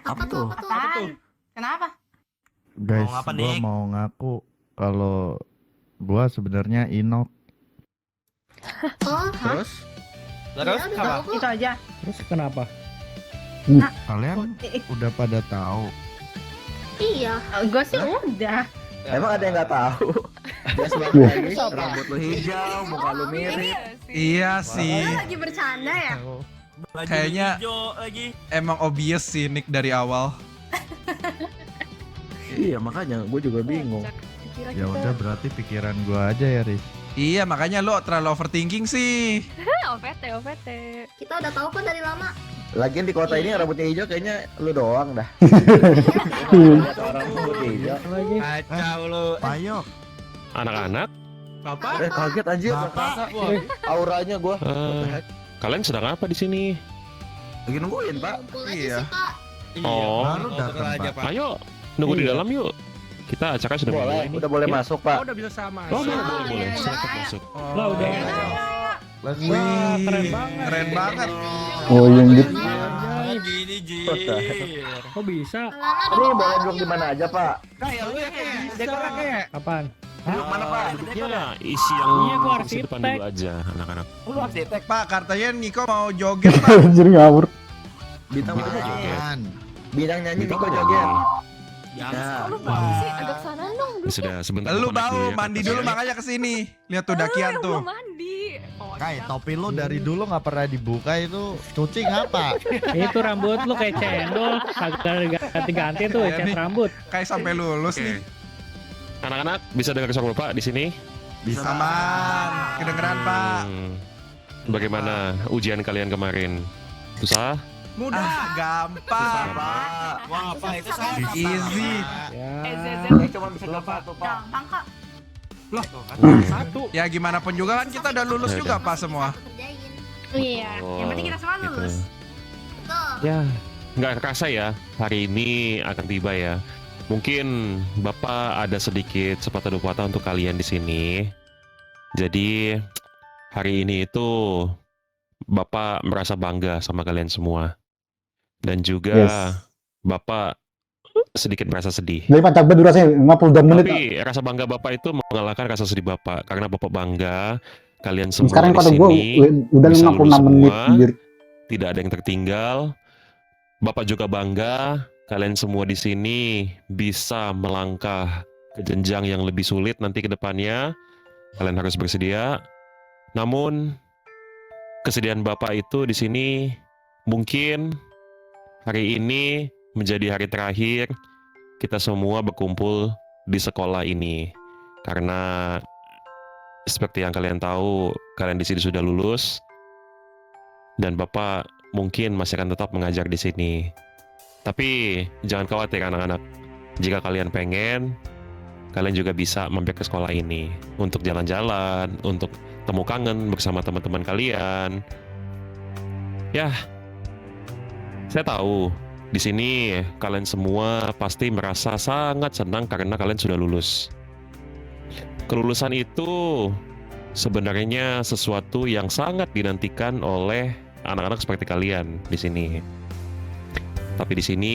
Apa tuh? Kenapa? Guys, Ngomong apa, gue Nick? mau ngaku kalau gue sebenarnya Inok. Oh, Terus Iya, udah apa? tahu kok. Itu aja. Terus kenapa? Kalian udah pada tahu. Iya. Gue sih udah. Emang ada yang nggak tahu? Dia sebentar lagi rambut lu hijau, muka lu mirip. Iya sih. Lagi bercanda ya? Kayaknya emang obvious sih Nick dari awal. Iya makanya gue juga bingung. Ya udah berarti pikiran gue aja ya Riz. Iya, makanya lo terlalu overthinking sih. OVT. Kita udah tahu kok dari lama. Lagian di kota ini yang rambutnya hijau kayaknya lu doang dah. Lihat orang rambutnya hijau. Kacau lu. Ayo. Anak-anak, Kaget anjir. Bapak. Auranya gue. kalian sedang apa di sini? Lagi nungguin pak. Ngumpul aja Iya. sih, Pak. Oh, Baru datang Pak. ayo nunggu di Iya. dalam yuk. Kita acara sudah Boleh, mulai nih. udah boleh Ya. masuk pak. udah bisa sama. Oh, boleh. Silakan masuk. Lah udah. Let's Wih, go. keren banget. Oh iya gitu. Gini, Kok bisa? Lana Ini boleh duduk di mana aja pak? Kapan? Duduk mana pak? Duduknya isi yang Iya, gua isi depan arsitek. dulu aja, anak-anak. Pak, katanya Niko mau joget, Pak. Anjir ngawur. Bintang mana joget? Apaan? Bintang nyanyi Niko joget. Kok Ya. lu balik sih? Agak sana dong. Ya sudah, sebentar. Lu gua connect bau dulu ya, mandi Kak. dulu makanya kesini. Lihat tuh dakian Yang tuh. belum mandi. Oh, Kai, iya. topi lu dari dulu nggak pernah dibuka itu cuci ngapa? Itu rambut lu kayak cendol, kagak ganti-ganti tuh Iya cat nih. rambut. Kayak sampai lulus Oke. nih. Anak-anak bisa dengar suara Bapak di sini? Aman. Kedengeran, Pak. Bagaimana ujian kalian kemarin? Susah? Mudah, gampang. Wah, apa itu saya? Easy. Ya. Cuma bisa dapat tuh pak. Gampang kok. Satu. Ya gimana pun juga kan kita udah lulus Ya juga, udah. Pak, semua. kerjain. Iya. Yang penting kita semua gitu. lulus. Tuh. Ya, nggak kerasa ya, hari ini akan tiba ya. Mungkin Bapak ada sedikit sepatah dua patah untuk kalian di sini. Jadi, hari ini itu Bapak merasa bangga sama kalian semua. Dan juga Yes. Bapak sedikit merasa sedih. Jadi pancak banget durasinya 52 menit. Tapi rasa bangga Bapak itu mengalahkan rasa sedih Bapak. Karena Bapak bangga kalian semua Sekarang di kata sini gue udah bisa 56 lulus menit semua. anjir. Tidak ada yang tertinggal. Bapak juga bangga kalian semua di sini bisa melangkah ke jenjang yang lebih sulit nanti ke depannya. Kalian harus bersedia. Namun kesedihan Bapak itu di sini mungkin hari ini menjadi hari terakhir kita semua berkumpul di sekolah ini. Karena seperti yang kalian tahu, kalian di sini sudah lulus dan Bapak mungkin masih akan tetap mengajar di sini. Tapi jangan khawatir anak-anak. Jika kalian pengen, kalian juga bisa mampir ke sekolah ini untuk jalan-jalan, untuk temu kangen bersama teman-teman kalian. Ya, saya tahu di sini kalian semua pasti merasa sangat senang karena kalian sudah lulus. Kelulusan itu sebenarnya sesuatu yang sangat dinantikan oleh anak-anak seperti kalian di sini. Tapi di sini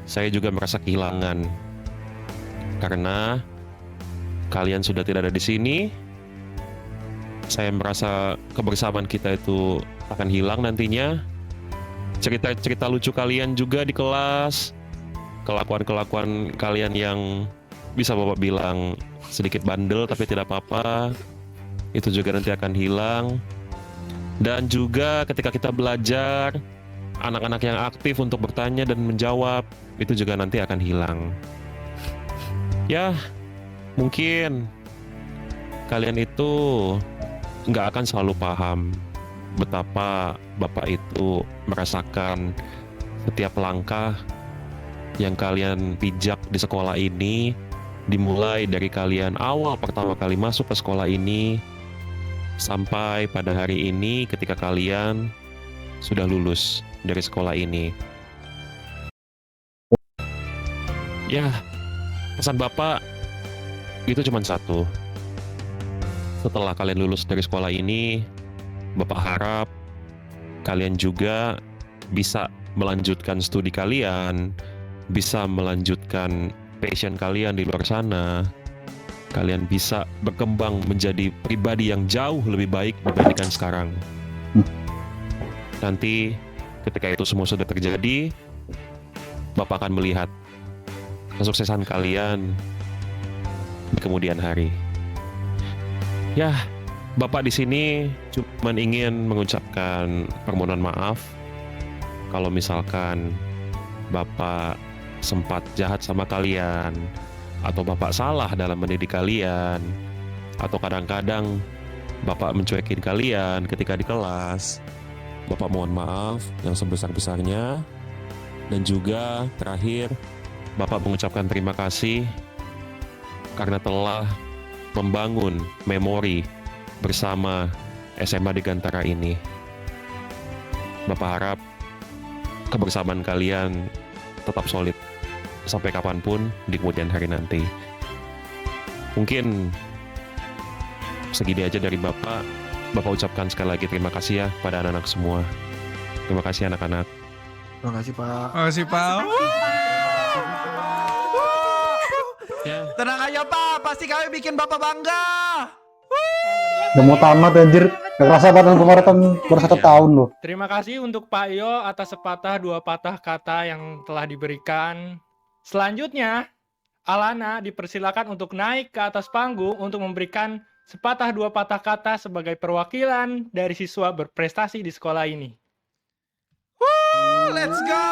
saya juga merasa kehilangan karena kalian sudah tidak ada di sini. Saya merasa kebersamaan kita itu akan hilang nantinya. Cerita-cerita lucu kalian juga di kelas, kelakuan-kelakuan kalian yang bisa Bapak bilang sedikit bandel tapi tidak apa-apa, itu juga nanti akan hilang. Dan juga ketika kita belajar, anak-anak yang aktif untuk bertanya dan menjawab, itu juga nanti akan hilang. Ya, mungkin kalian itu nggak akan selalu paham betapa Bapak itu merasakan setiap langkah yang kalian pijak di sekolah ini, dimulai dari kalian awal pertama kali masuk ke sekolah ini, sampai pada hari ini ketika kalian sudah lulus dari sekolah ini. Ya, pesan Bapak itu cuma satu. Setelah kalian lulus dari sekolah ini, Bapak harap kalian juga bisa melanjutkan studi kalian, bisa melanjutkan passion kalian di luar sana. Kalian bisa berkembang menjadi pribadi yang jauh lebih baik dibandingkan sekarang. Nanti ketika itu semua sudah terjadi, Bapak akan melihat kesuksesan kalian di kemudian hari. Ya, Bapak di sini cuma ingin mengucapkan permohonan maaf kalau misalkan Bapak sempat jahat sama kalian, atau Bapak salah dalam mendidik kalian, atau kadang-kadang Bapak mencuekin kalian ketika di kelas. Bapak mohon maaf yang sebesar-besarnya. Dan juga terakhir, Bapak mengucapkan terima kasih karena telah membangun memori bersama SMA di Gantara ini. Bapak harap kebersamaan kalian tetap solid sampai kapanpun di kemudian hari nanti. Mungkin segini aja dari Bapak. Bapak ucapkan sekali lagi terima kasih ya pada anak-anak semua. Terima kasih anak-anak. Terima kasih Pak. Terima kasih Pak. Tenang aja Pak, pasti kami bikin Bapak bangga. Udah mau tamat anjir. Gak kerasa badan pemorotan baru 1 tahun loh. Terima kasih untuk Pak Iyo atas sepatah dua patah kata yang telah diberikan. Selanjutnya, Alana dipersilakan untuk naik ke atas panggung untuk memberikan sepatah dua patah kata sebagai perwakilan dari siswa berprestasi di sekolah ini. Let's go,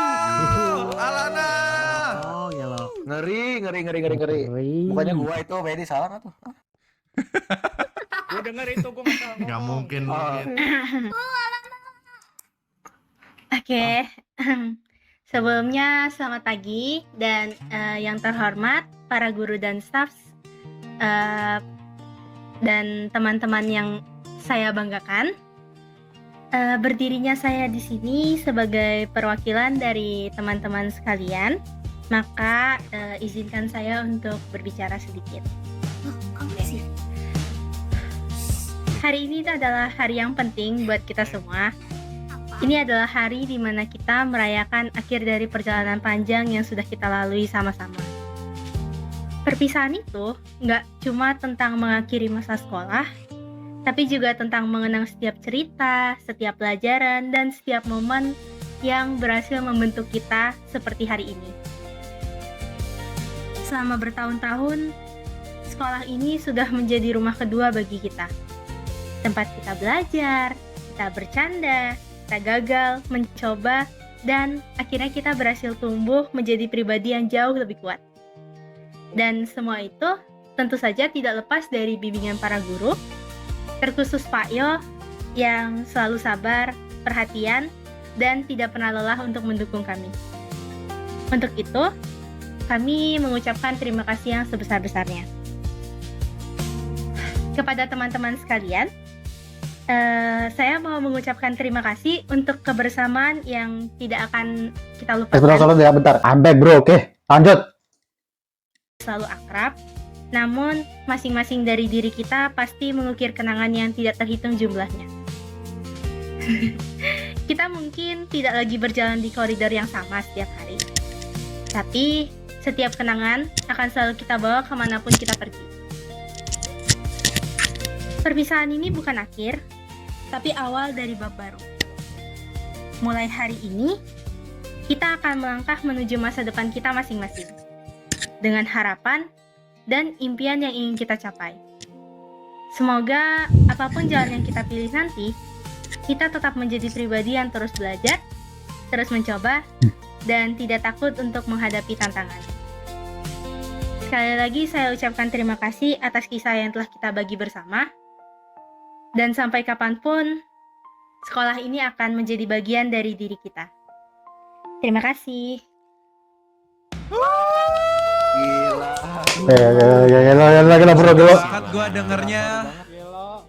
Alana. Oh ya loh. Ngeri. Bukannya gua itu Medi salah nggak tuh? Gue denger itu, gue Nggak mungkin. Oke, sebelumnya selamat pagi dan yang terhormat para guru dan staff dan teman-teman yang saya banggakan. Berdirinya saya di sini sebagai perwakilan dari teman-teman sekalian, maka izinkan saya untuk berbicara sedikit. Hari ini adalah hari yang penting buat kita semua. Ini adalah hari di mana kita merayakan akhir dari perjalanan panjang yang sudah kita lalui sama-sama. Perpisahan itu nggak cuma tentang mengakhiri masa sekolah, tapi juga tentang mengenang setiap cerita, setiap pelajaran, dan setiap momen yang berhasil membentuk kita seperti hari ini. Selama bertahun-tahun, sekolah ini sudah menjadi rumah kedua bagi kita. Tempat kita belajar, kita bercanda, kita gagal, mencoba, dan akhirnya kita berhasil tumbuh menjadi pribadi yang jauh lebih kuat. Dan semua itu tentu saja tidak lepas dari bimbingan para guru, terkhusus Pak Yo yang selalu sabar, perhatian, dan tidak pernah lelah untuk mendukung kami. Untuk itu, kami mengucapkan terima kasih yang sebesar-besarnya. Kepada teman-teman sekalian, saya mau mengucapkan terima kasih untuk kebersamaan yang tidak akan kita lupakan. Bentar. I'm back bro, oke. Lanjut. Selalu akrab, namun masing-masing dari diri kita pasti mengukir kenangan yang tidak terhitung jumlahnya. Kita mungkin tidak lagi berjalan di koridor yang sama setiap hari, tapi setiap kenangan akan selalu kita bawa kemanapun kita pergi. Perpisahan ini bukan akhir, tapi awal dari bab baru. Mulai hari ini, kita akan melangkah menuju masa depan kita masing-masing, dengan harapan dan impian yang ingin kita capai. Semoga apapun jalan yang kita pilih nanti, kita tetap menjadi pribadi yang terus belajar, terus mencoba, dan tidak takut untuk menghadapi tantangan. Sekali lagi saya ucapkan terima kasih atas kisah yang telah kita bagi bersama, dan sampai kapanpun, sekolah ini akan menjadi bagian dari diri kita. Terima kasih. Gila bro, gila. Banget gua dengernya.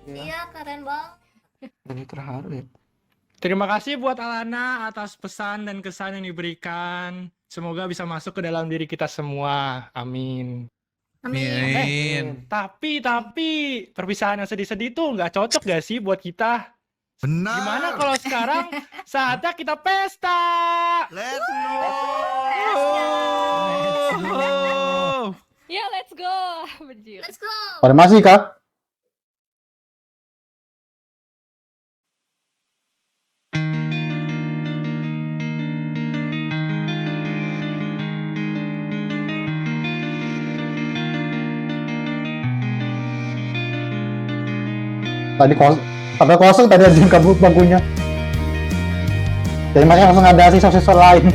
Iya, keren banget. Ini terharu ya. Terima kasih buat Alana atas pesan dan kesan yang diberikan. Semoga bisa masuk ke dalam diri kita semua. Amin. Amin. Tapi perpisahan yang sedih-sedih itu nggak cocok gak sih buat kita? Benar. Gimana kalau sekarang saatnya kita pesta? Let's go. Ya, let's go. Benjir. Let's go. Pada masih kah? Tadi kosong tadi aja kabut bangkunya. Jadi makanya langsung ada siswa-siswa lain.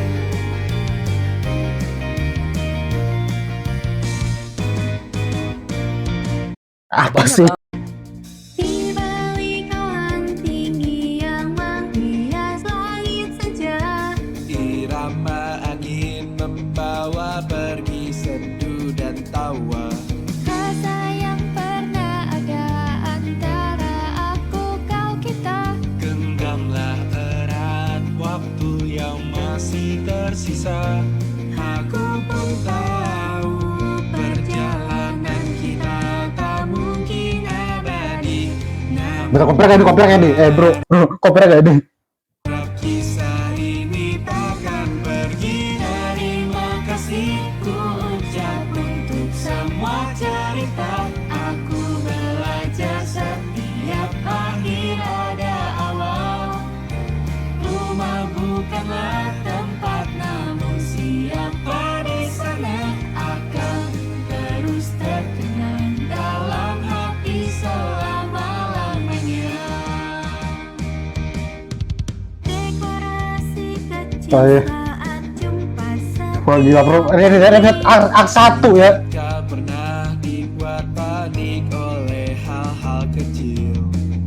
Apa sih? Di balik awan tinggi yang menghias langit senja, irama angin membawa pergi sendu dan tawa. rasa yang pernah ada antara aku kau kita. Genggamlah erat waktu yang masih tersisa. Aku pun tahu perjalanan kita tak mungkin abadi. Bro, koper gak nih? Bro, koper gak nih? Kisah ini takkan pergi. Terima kasih ku ucap untuk semua cerita. Aku belajar setiap akhir ada awal. Rumah bukanlah tempat, namun siapa di sana akan terus terkenang dalam hati selama-lamanya. Dekorasi kecil Oh, iya. saat jumpa Wah gila bro, ini art 1 ya. Tak pernah dibuat panik oleh hal-hal kecil.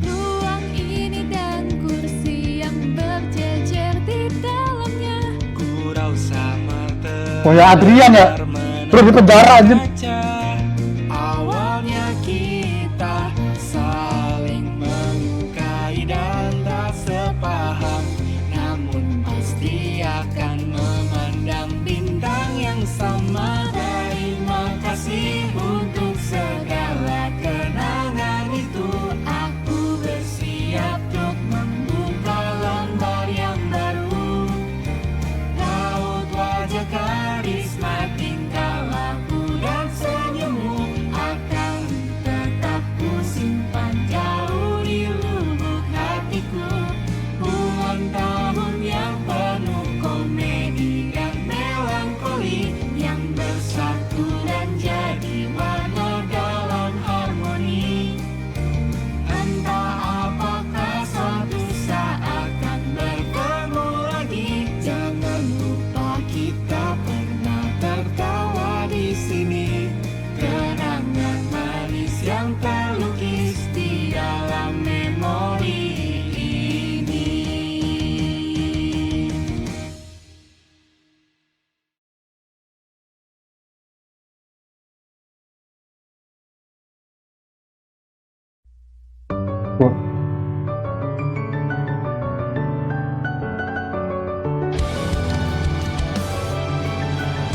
ruang ini dan kursi yang berjejer di dalamnya. Gurau sama Oh ya Adrian ya, bro di penjara aja. awalnya kita saling menyukai dan tak sepaham, namun pasti akan memandang bintang yang sama. Terima kasih untuk segala kenangan itu. Aku bersiap untuk membuka lembar yang baru. Raut wajah karisma, tingkah laku dan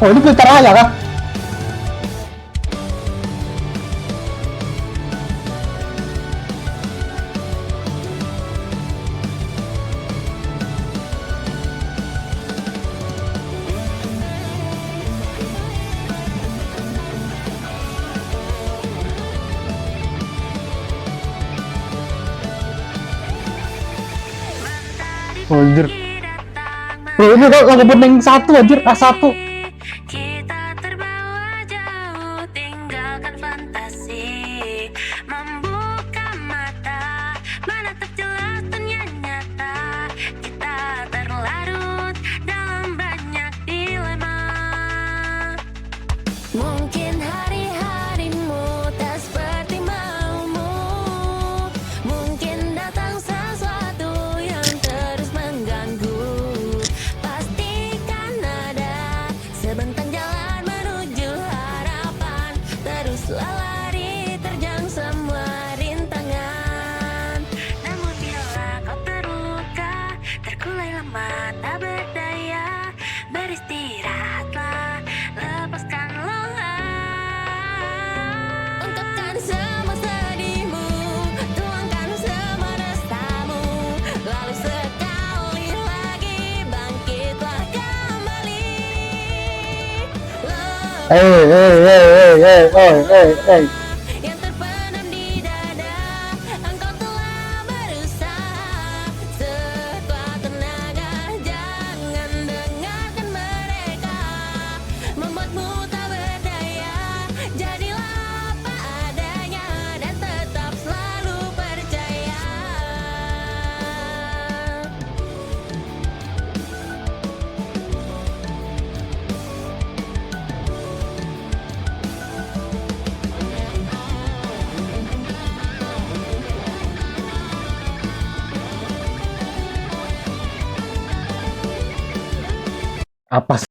Oh ini Pelita Raya kah? Oh, anjir. Bro, ini lagu bening satu anjir, A1. Kita terbawa jauh, tinggalkan fantasi, membuka mata, menatap jelas dunia nyata. Kita terlarut dalam banyak dilema. Mungkin hari-harimu tak seperti maumu, mungkin datang sesuatu yang terus mengganggu. Pastikan ada sebentang jalan menuju harapan, teruslah lari terjang semua rintangan. Namun bila kau terluka, terkulai lemah tak berdaya, beristirahatlah, lepaskan lelah. Ungkapkan semua sedihmu, tuangkan semua resamu, lalu sekali lagi bangkitlah kembali. Hey. Yang terpendam di dada, engkau telah berusaha sekuat tenaga. Jangan dengarkan mereka, membuatmu tak berdaya. Jadilah apa adanya dan tetap selalu percaya. Apa sih?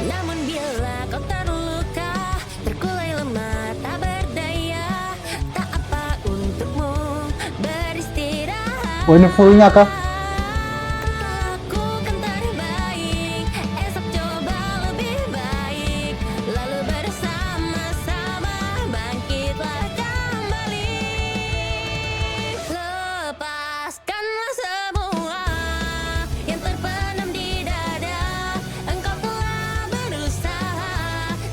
Namun bila kau terluka, terkulai lemah tak berdaya, tak apa untukmu beristirahat. Oh ini fullnya kah? Lakukan terbaik, esok coba lebih baik, lalu bersama-sama bangkitlah kembali. Lepaskanlah semua yang terpendam di dada, engkau telah berusaha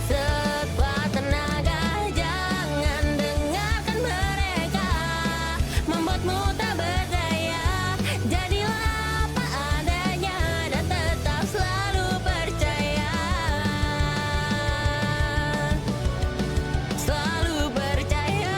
sekuat tenaga. Jangan dengarkan mereka, membuatmu tak berdaya. Jadilah apa adanya dan tetap selalu percaya. Selalu percaya.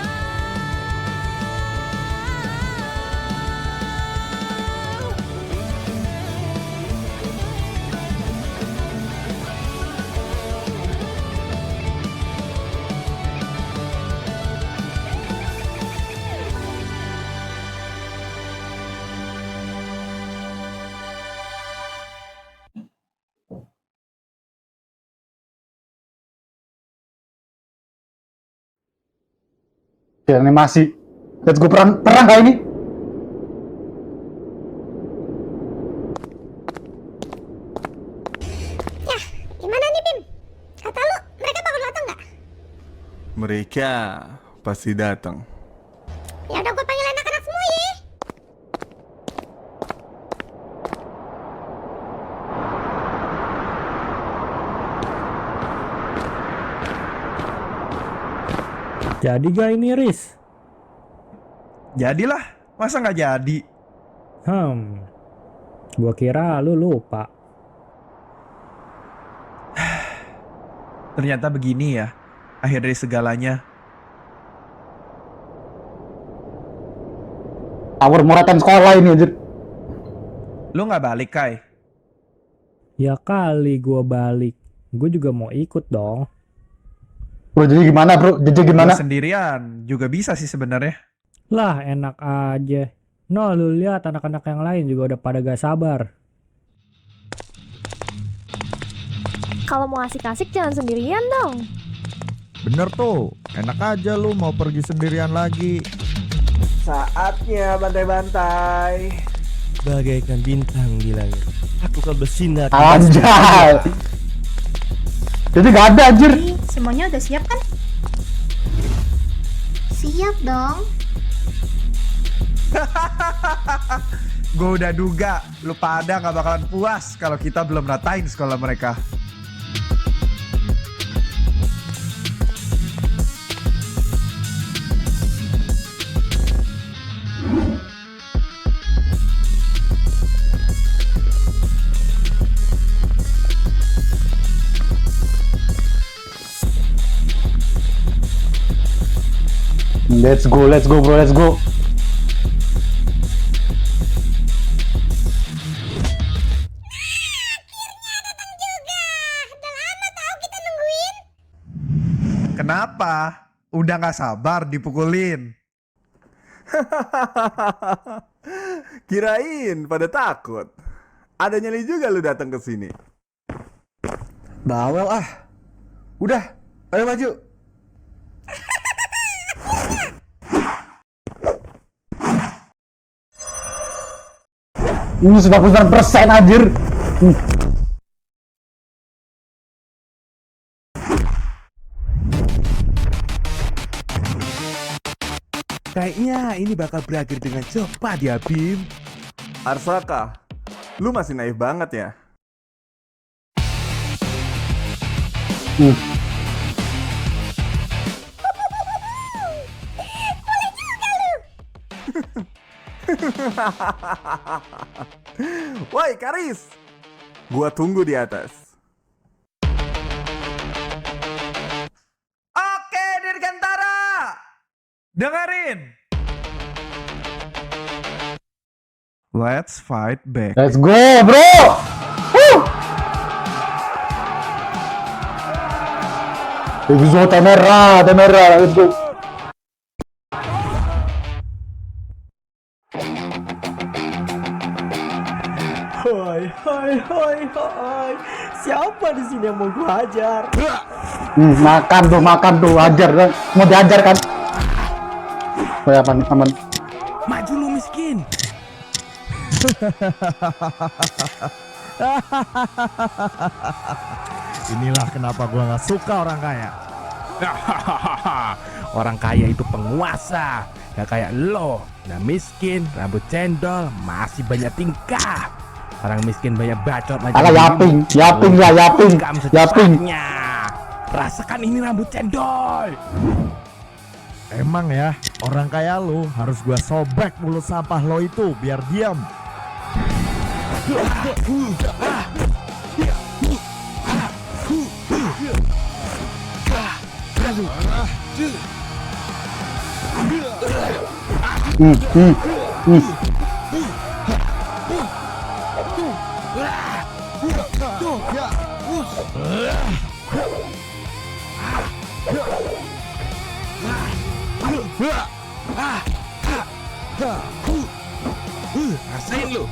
Ya, animasi. Let's go perang kali ini. Gimana nih Bim? Kata lu mereka bakal datang nggak? Mereka pasti datang. Ya udah gue panggil anak-anak semua ya. Jadi gak ini, Riz? Jadilah, masa nggak jadi? Gua kira lu lupa. Ternyata begini ya, akhir dari segalanya. Awur muratan sekolah ini anjir. Lu nggak balik, Kai? Ya kali gua balik. Gue juga mau ikut dong. Bro, jadi gimana bro? Jadi gimana? Gua sendirian juga bisa sih sebenarnya. Lah enak aja. No, lu lihat anak-anak yang lain juga udah pada gak sabar. Kalau mau asik-asik jangan sendirian dong. Bener tuh, enak aja lu mau pergi sendirian lagi. Saatnya bantai-bantai. Bagaikan bintang di langit, aku akan bersinar. Anjay. Jadi gak ada anjir. Semuanya udah siap kan? Siap dong. Gue udah duga lu pada gak bakalan puas kalau kita belum ratain sekolah mereka. Let's go bro, let's go. Kenapa? Udah gak sabar dipukulin. Kirain pada takut. Ada nyali juga lu datang ke sini. Bawel ah. Udah, ayo maju. Ini sudah 90% anjir. Kayaknya ini bakal berakhir dengan cepat ya, Bim. Arsaka, lu masih naif banget ya. Woi, Karis. Gua tunggu di atas. Oke, Dirgantara. Dengerin. Let's fight back. Let's go, bro. Episode Temera, let's go. Hai. Siapa di sini yang mau gua hajar? Makan tuh, ajar kan. Mau diajar kan? Kayak apa nih, aman. Maju lu miskin. Inilah kenapa gua nggak suka orang kaya. Orang kaya itu penguasa, gak kayak lo. Nah miskin, rambut cendol, masih banyak tingkah. Orang miskin banyak bacot aja. Alah yaping. Rasakan ini rambut cendol. Emang ya, orang kaya lu harus gua sobek mulut sampah lo itu biar diam. Rasain lu.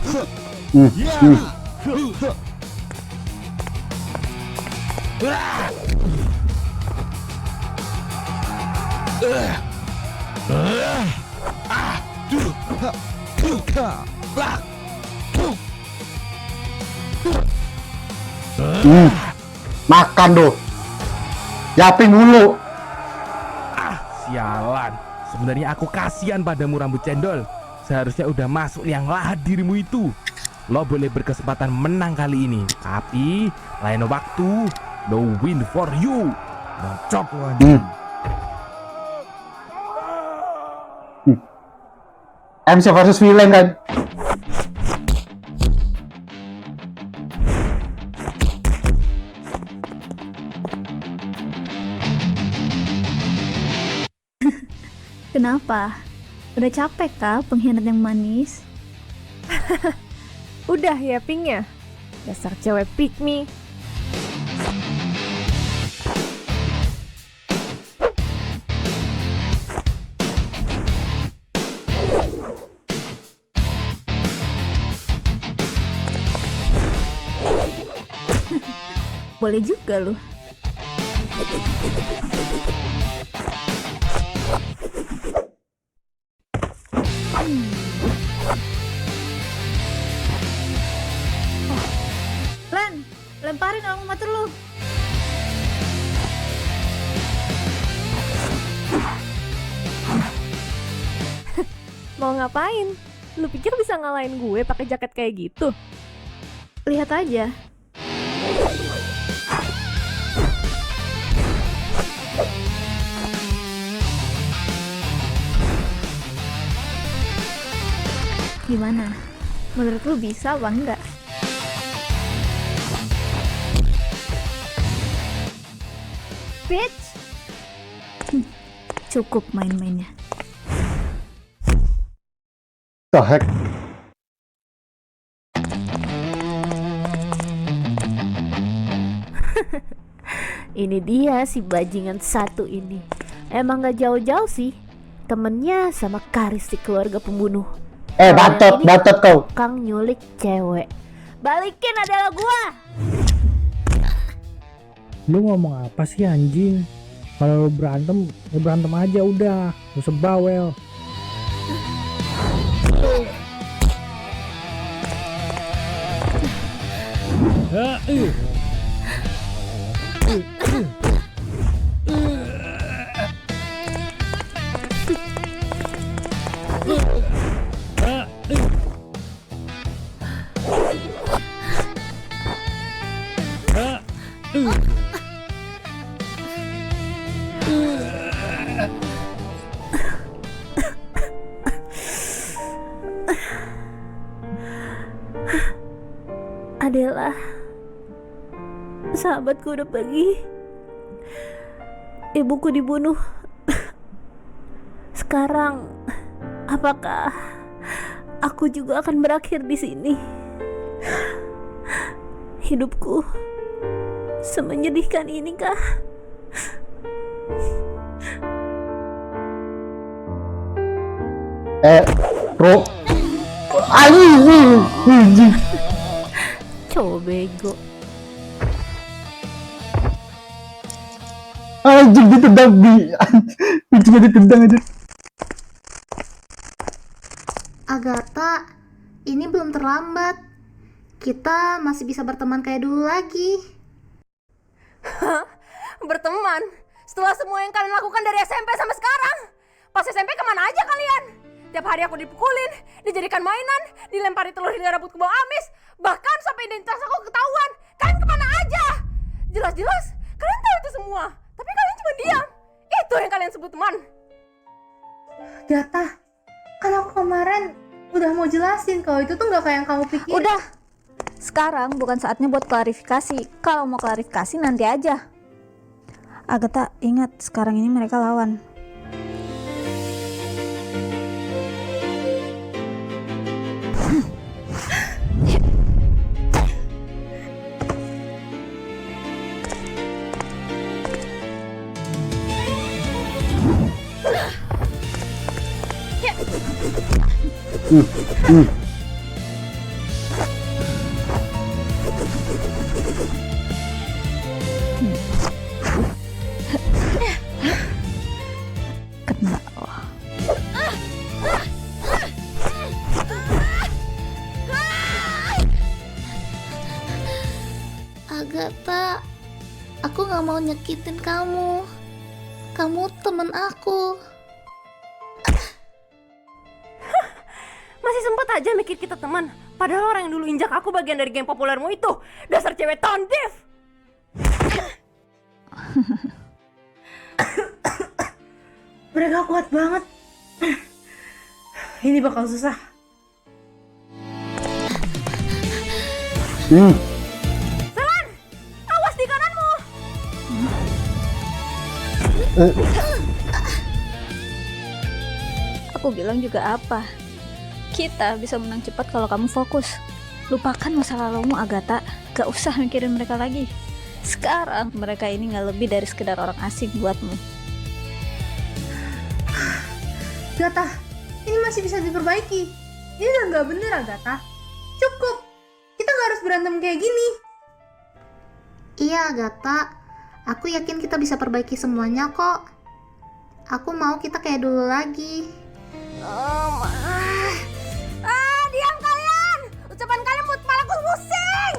Makan tuh. Yaping mulu. Sialan. Sebenarnya aku kasihan padamu rambut cendol. Seharusnya udah masuk yang lahat dirimu itu. Lo boleh berkesempatan menang kali ini, tapi lain waktu, no win for you. Bacot lu anjing. MC versus villain kan. Kenapa? Udah capek kah pengkhianat yang manis? Udah ya pingnya. Dasar cewek pick me. Boleh juga loh. Len, lemparin alma mater lu. Mau ngapain? Lu pikir bisa ngalahin gue pakai jaket kayak gitu? Lihat aja. Gimana? Menurut lu bisa apa enggak? Bitch! Cukup main-mainnya. The heck? Ini dia si bajingan satu ini. Emang gak jauh-jauh sih. Temennya sama Karis si keluarga pembunuh. Bacot kau. Kang nyulik cewek. Balikin adalah gua. Lu ngomong apa sih anjing? Kalau lu berantem, ya berantem aja udah. Lu sebawel. Adela, sahabatku udah pergi. Ibuku dibunuh. Sekarang, apakah aku juga akan berakhir di sini? Hidupku semenyedihkan ini kah? Bro. Anjing. Coba bego. Anjing ditendang juga ditendang aja. Agatha, ini belum terlambat. Kita masih bisa berteman kayak dulu lagi. Berteman? Setelah semua yang kalian lakukan dari SMP sampai sekarang? Pas SMP kemana aja kalian? Tiap hari aku dipukulin, dijadikan mainan, dilempari telur hingga rambutku bau amis, bahkan sampai identitas aku ketahuan. Kalian kemana aja? Jelas-jelas kalian tahu itu semua, tapi kalian cuma diam. Itu yang kalian sebut teman. Agatha, kan aku kemarin udah mau jelasin kalau itu tuh nggak kayak yang kamu pikir. Udah. Sekarang bukan saatnya buat klarifikasi. Kalau mau klarifikasi nanti aja. Agatha, ingat sekarang ini mereka lawan. Agatha, aku gak mau nyakitin kamu. Kamu temen aku. Masih sempat aja mikir kita teman. Padahal orang yang dulu injak aku bagian dari geng populermu itu. Dasar cewek tondif. Mereka kuat banget. Ini bakal susah. Selan, awas di kananmu. Aku bilang juga apa? Kita bisa menang cepat kalau kamu fokus. Lupakan masa lalumu, Agatha. Gak usah mikirin mereka lagi. Sekarang mereka ini gak lebih dari sekedar orang asing buatmu. Agatha, ini masih bisa diperbaiki. Ini udah nggak bener, Agatha. Cukup. Kita nggak harus berantem kayak gini. Iya, Agatha. Aku yakin kita bisa perbaiki semuanya kok. Aku mau kita kayak dulu lagi. Diam kalian! Ucapan kalian buat kepalaku pusing!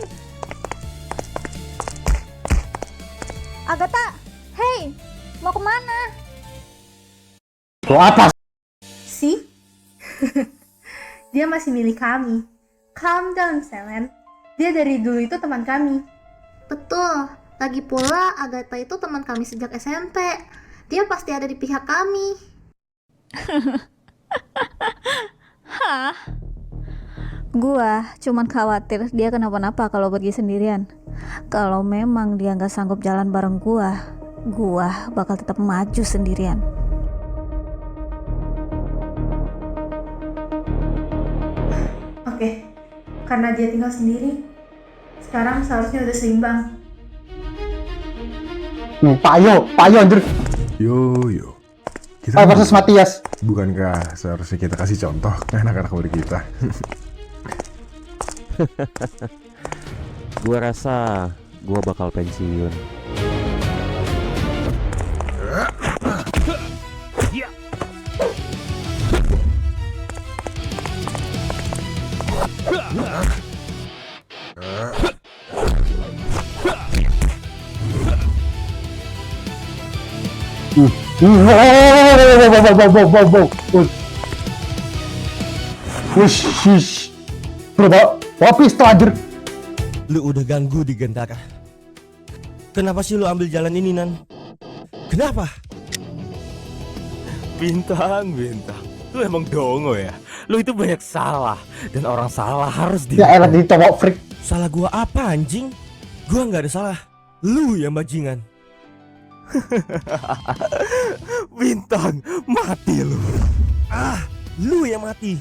Agatha, hey, mau kemana? Lo apa? Sih? Dia masih milik kami. Calm down, Selen. Dia dari dulu itu teman kami. Betul. Lagi pula, Agatha itu teman kami sejak SMP. Dia pasti ada di pihak kami. Hah? Gua cuman khawatir dia kenapa-napa kalau pergi sendirian. Kalau memang dia nggak sanggup jalan bareng gua bakal tetap maju sendirian. Oke, karena dia tinggal sendiri, sekarang seharusnya udah seimbang. Pak Yo anjir. Yo. Kita versus Matias. Bukankah seharusnya kita kasih contoh ke anak-anak muda kita? Gua rasa gua bakal pensiun. Wush. Bro, bawa pistol anjir. Lu udah ganggu di Gendaka. Kenapa sih lu ambil jalan ini, Nan? Kenapa? Bintang. Lu emang dongo ya? Lu itu banyak salah. Dan orang salah harus di... Ya elah ditolak freak. Salah gua apa, anjing? Gua nggak ada salah. Lu yang bajingan. Bintang, mati lu. Lu yang mati.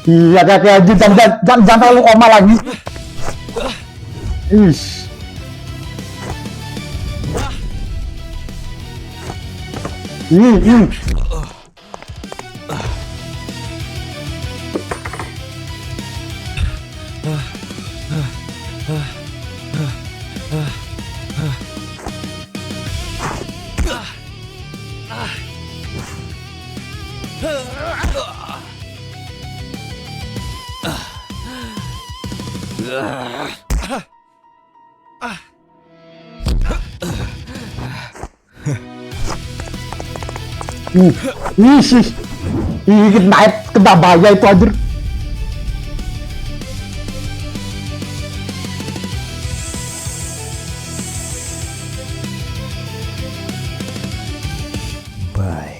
Iya, hati-hati anjir, jangan terlalu koma lagi. Ish. Kena bahaya itu anjir. Bye.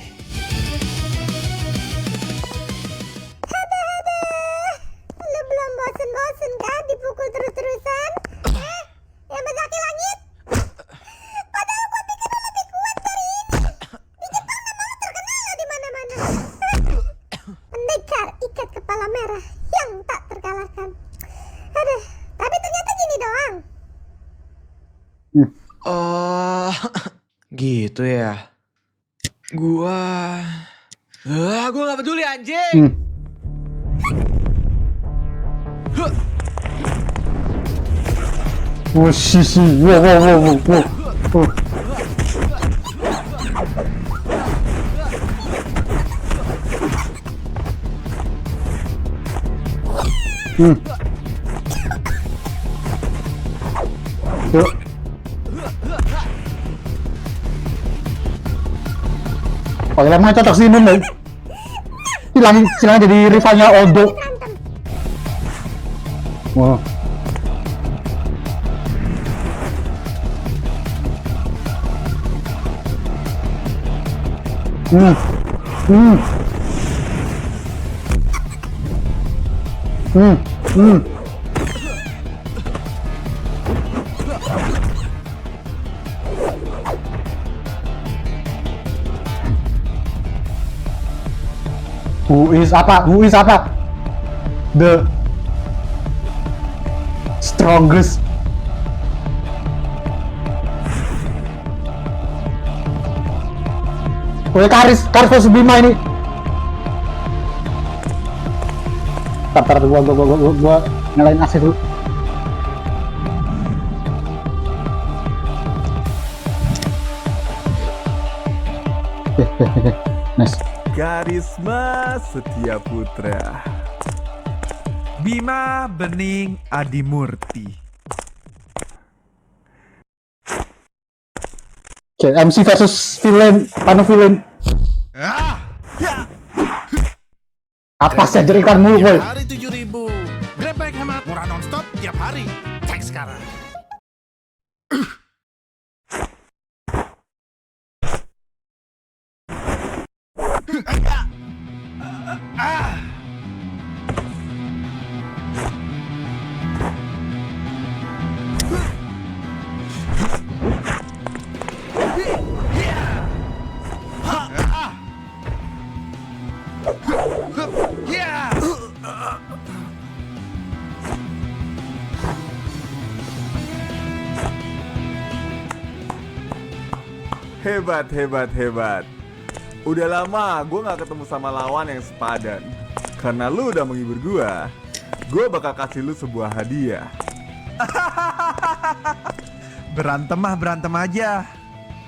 Lu belum bosen-bosen kan dipukul terus-terusan? Yang mendaki langit? Padahal gua pikir lu lebih kuat dari ini. Di Jepang nama lu terkenal di mana-mana. Pendekar ikat kepala merah yang tak terkalahkan. Aduh, tapi ternyata gini doang. Oh, gitu ya. Gua gak peduli anjing. Wow. Yuk. Pakai lemah cocok sih Nun. Silang jadi rivalnya Odo. Wow. Who is apa? The strongest Karis versus Bima ini. Tar, gua nyalain AC dulu. Nice. Karisma Setia Putra. Bima Bening Adimurti. Oke, MC versus villain, Panu villain. Apa sih jerikan mulu, boy? Hari 7.000. Grab bike hemat murah nonstop tiap hari. Cek sekarang. Hebat. Udah lama gue gak ketemu sama lawan yang sepadan. Karena lu udah menghibur gue bakal kasih lu sebuah hadiah. Berantem aja.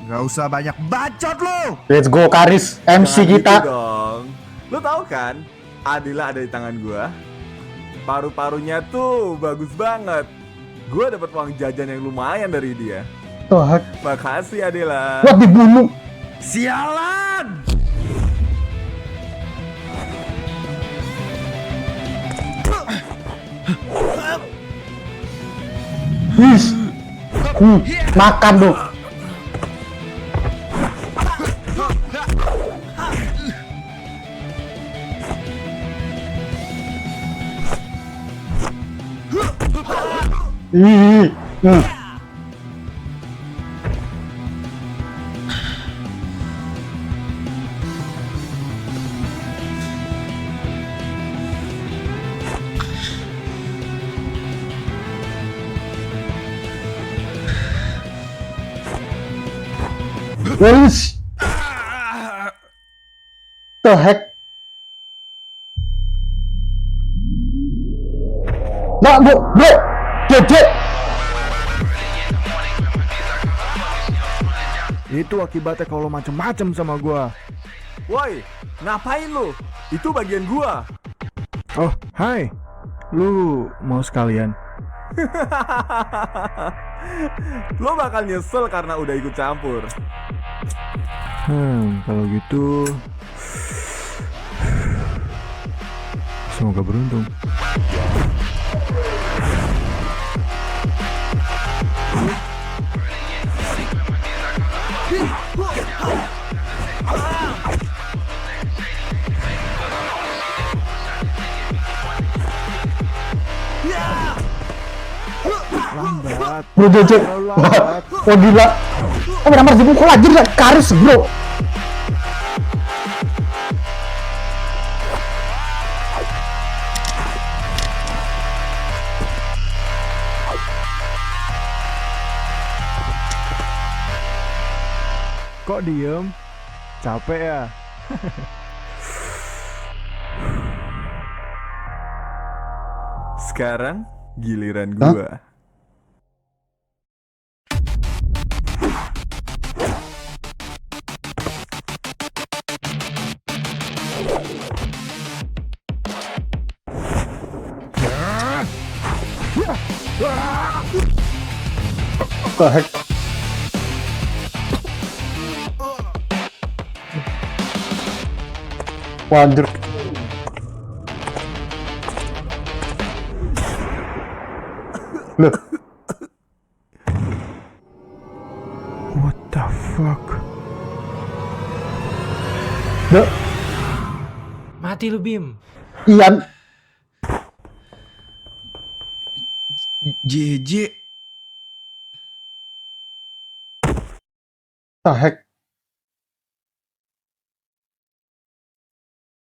Gak usah banyak bacot lu. Let's go Karis, MC Jangan kita. gitu dong. Lu tahu kan, Adila ada di tangan gue. Paru-parunya tuh bagus banget. Gue dapat uang jajan yang lumayan dari dia. Tuh, Makasih Adila. gua dibunuh. Sialan. Makan lu. Wes. The heck? Nah, bro, Dede. Itu akibatnya kalau macem-macem sama gua. Woi, ngapain lu? Itu bagian gua. Oh, hai. Lu mau sekalian? Lo bakal nyesel karena udah ikut campur. Kalau gitu semoga beruntung. Lambat. Bro Dede. Oh gila. Oh benar dipukul aja Karis, bro. Kok diem? Capek ya? Sekarang giliran gua. The heck? Waduh. Loh. What the fuck? Loh. Mati lu Bim. Ian. JJ. The heck?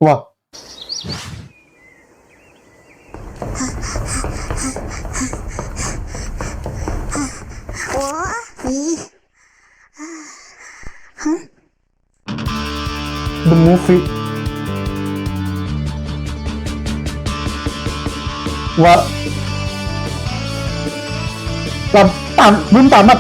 Wah. Wah, ih. movie. Wah, belum tamat.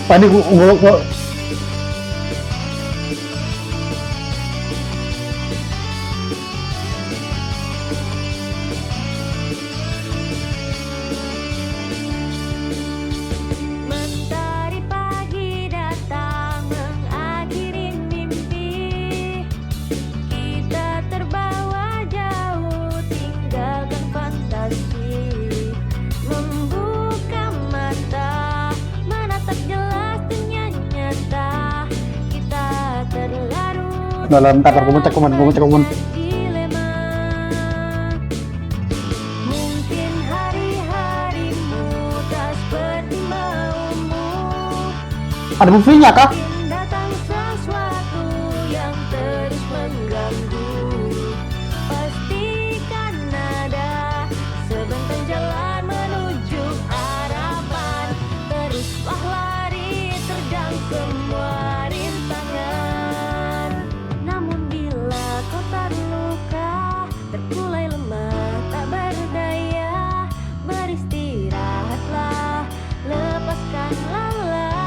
Tadi gua Mentari pagi datang mengakhiri mimpi. Kita terbawa jauh tinggalkan fantasi. Membuka mata, menatap jelas dunia nyata. Kita terlarut dalam tak cek komen. dilema. Mungkin hari-harimu tak seperti maumu. Ada movie-nya kah? Datang sesuatu yang terus mengganggu. Pastikan ada sebentang jalan menuju harapan. Teruslah lari terjang semua rintangan. Namun bila kau terluka, terkulai lemah tak berdaya, beristirahatlah, lepaskan lelah.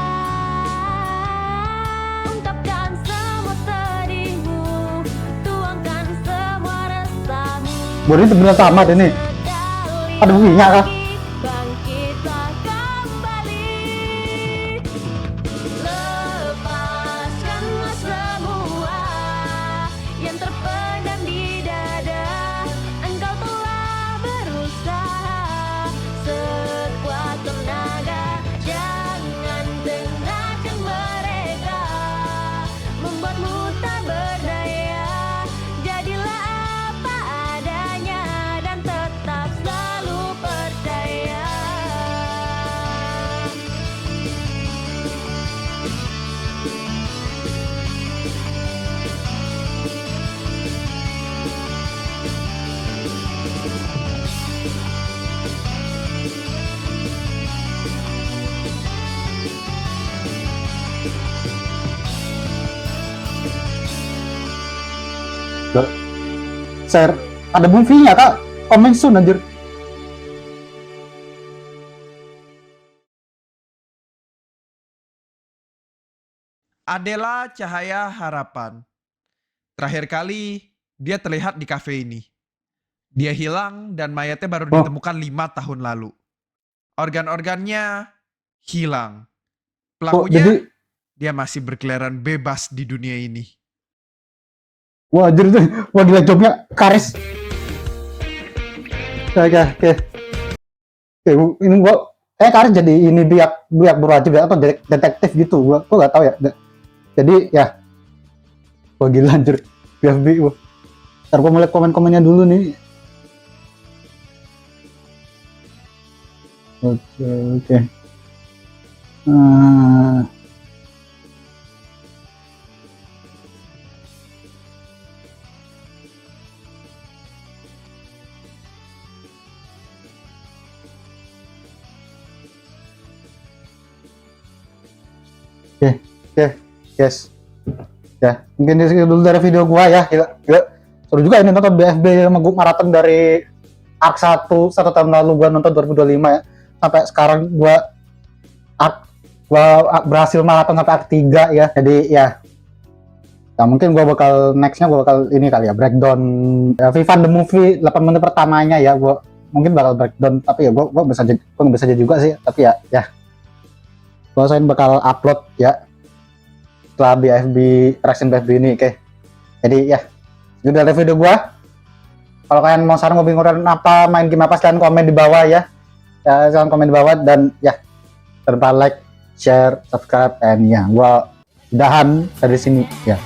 Ungkapkan semua sedihmu, tuangkan semua resahmu. Baru ini benar tamat ini. Ada movie-nya kah? Bangkitlah kembali, lepaskanlah semua yang terpendam di dada. Engkau telah berusaha sekuat tenaga. Jangan dengarkan mereka membuatmu tak berdaya. Jadilah apa adanya dan tetap selalu percaya. Share. Ada movie-nya kak? Coming soon anjir. Adela Cahaya Harapan. Terakhir kali dia terlihat di kafe ini. Dia hilang dan mayatnya baru ditemukan 5 tahun lalu. Organ-organnya hilang. Pelakunya dia masih berkeliaran bebas di dunia ini. Wah anjir tuh. Wah gila jobnya Karis. Oke. Ini gua Karis jadi ini biak berwajib ya atau detektif gitu. Gua gak tahu ya. Jadi ya. Wah gila anjir. BFB gua. Ntar gua mulai komen-komennya dulu nih. Oke. Oke, yes. Ya, mungkin ini dulu dari video gua ya. Gila. Seru juga ini nonton BFB sama gua maraton dari Arc 1 tahun lalu gua nonton 2025 ya. Sampai sekarang gua berhasil maraton sampai Arc 3 ya. Jadi ya. Ya mungkin gua bakal nextnya gua bakal ini kali ya breakdown Vivan the Movie 8 menit pertamanya ya. Gua mungkin bakal breakdown tapi ya gua bisa jadi juga sih. Tapi ya. Gua bakal upload ya setelah BFB reaction BFB ini. Oke. Jadi ya itu dari video gua. Kalau kalian mau saran mau bingung apa main game apa silahkan komen di bawah ya. Silahkan komen di bawah dan ya jangan lupa like, share, subscribe, and ya gua udahan dari sini ya.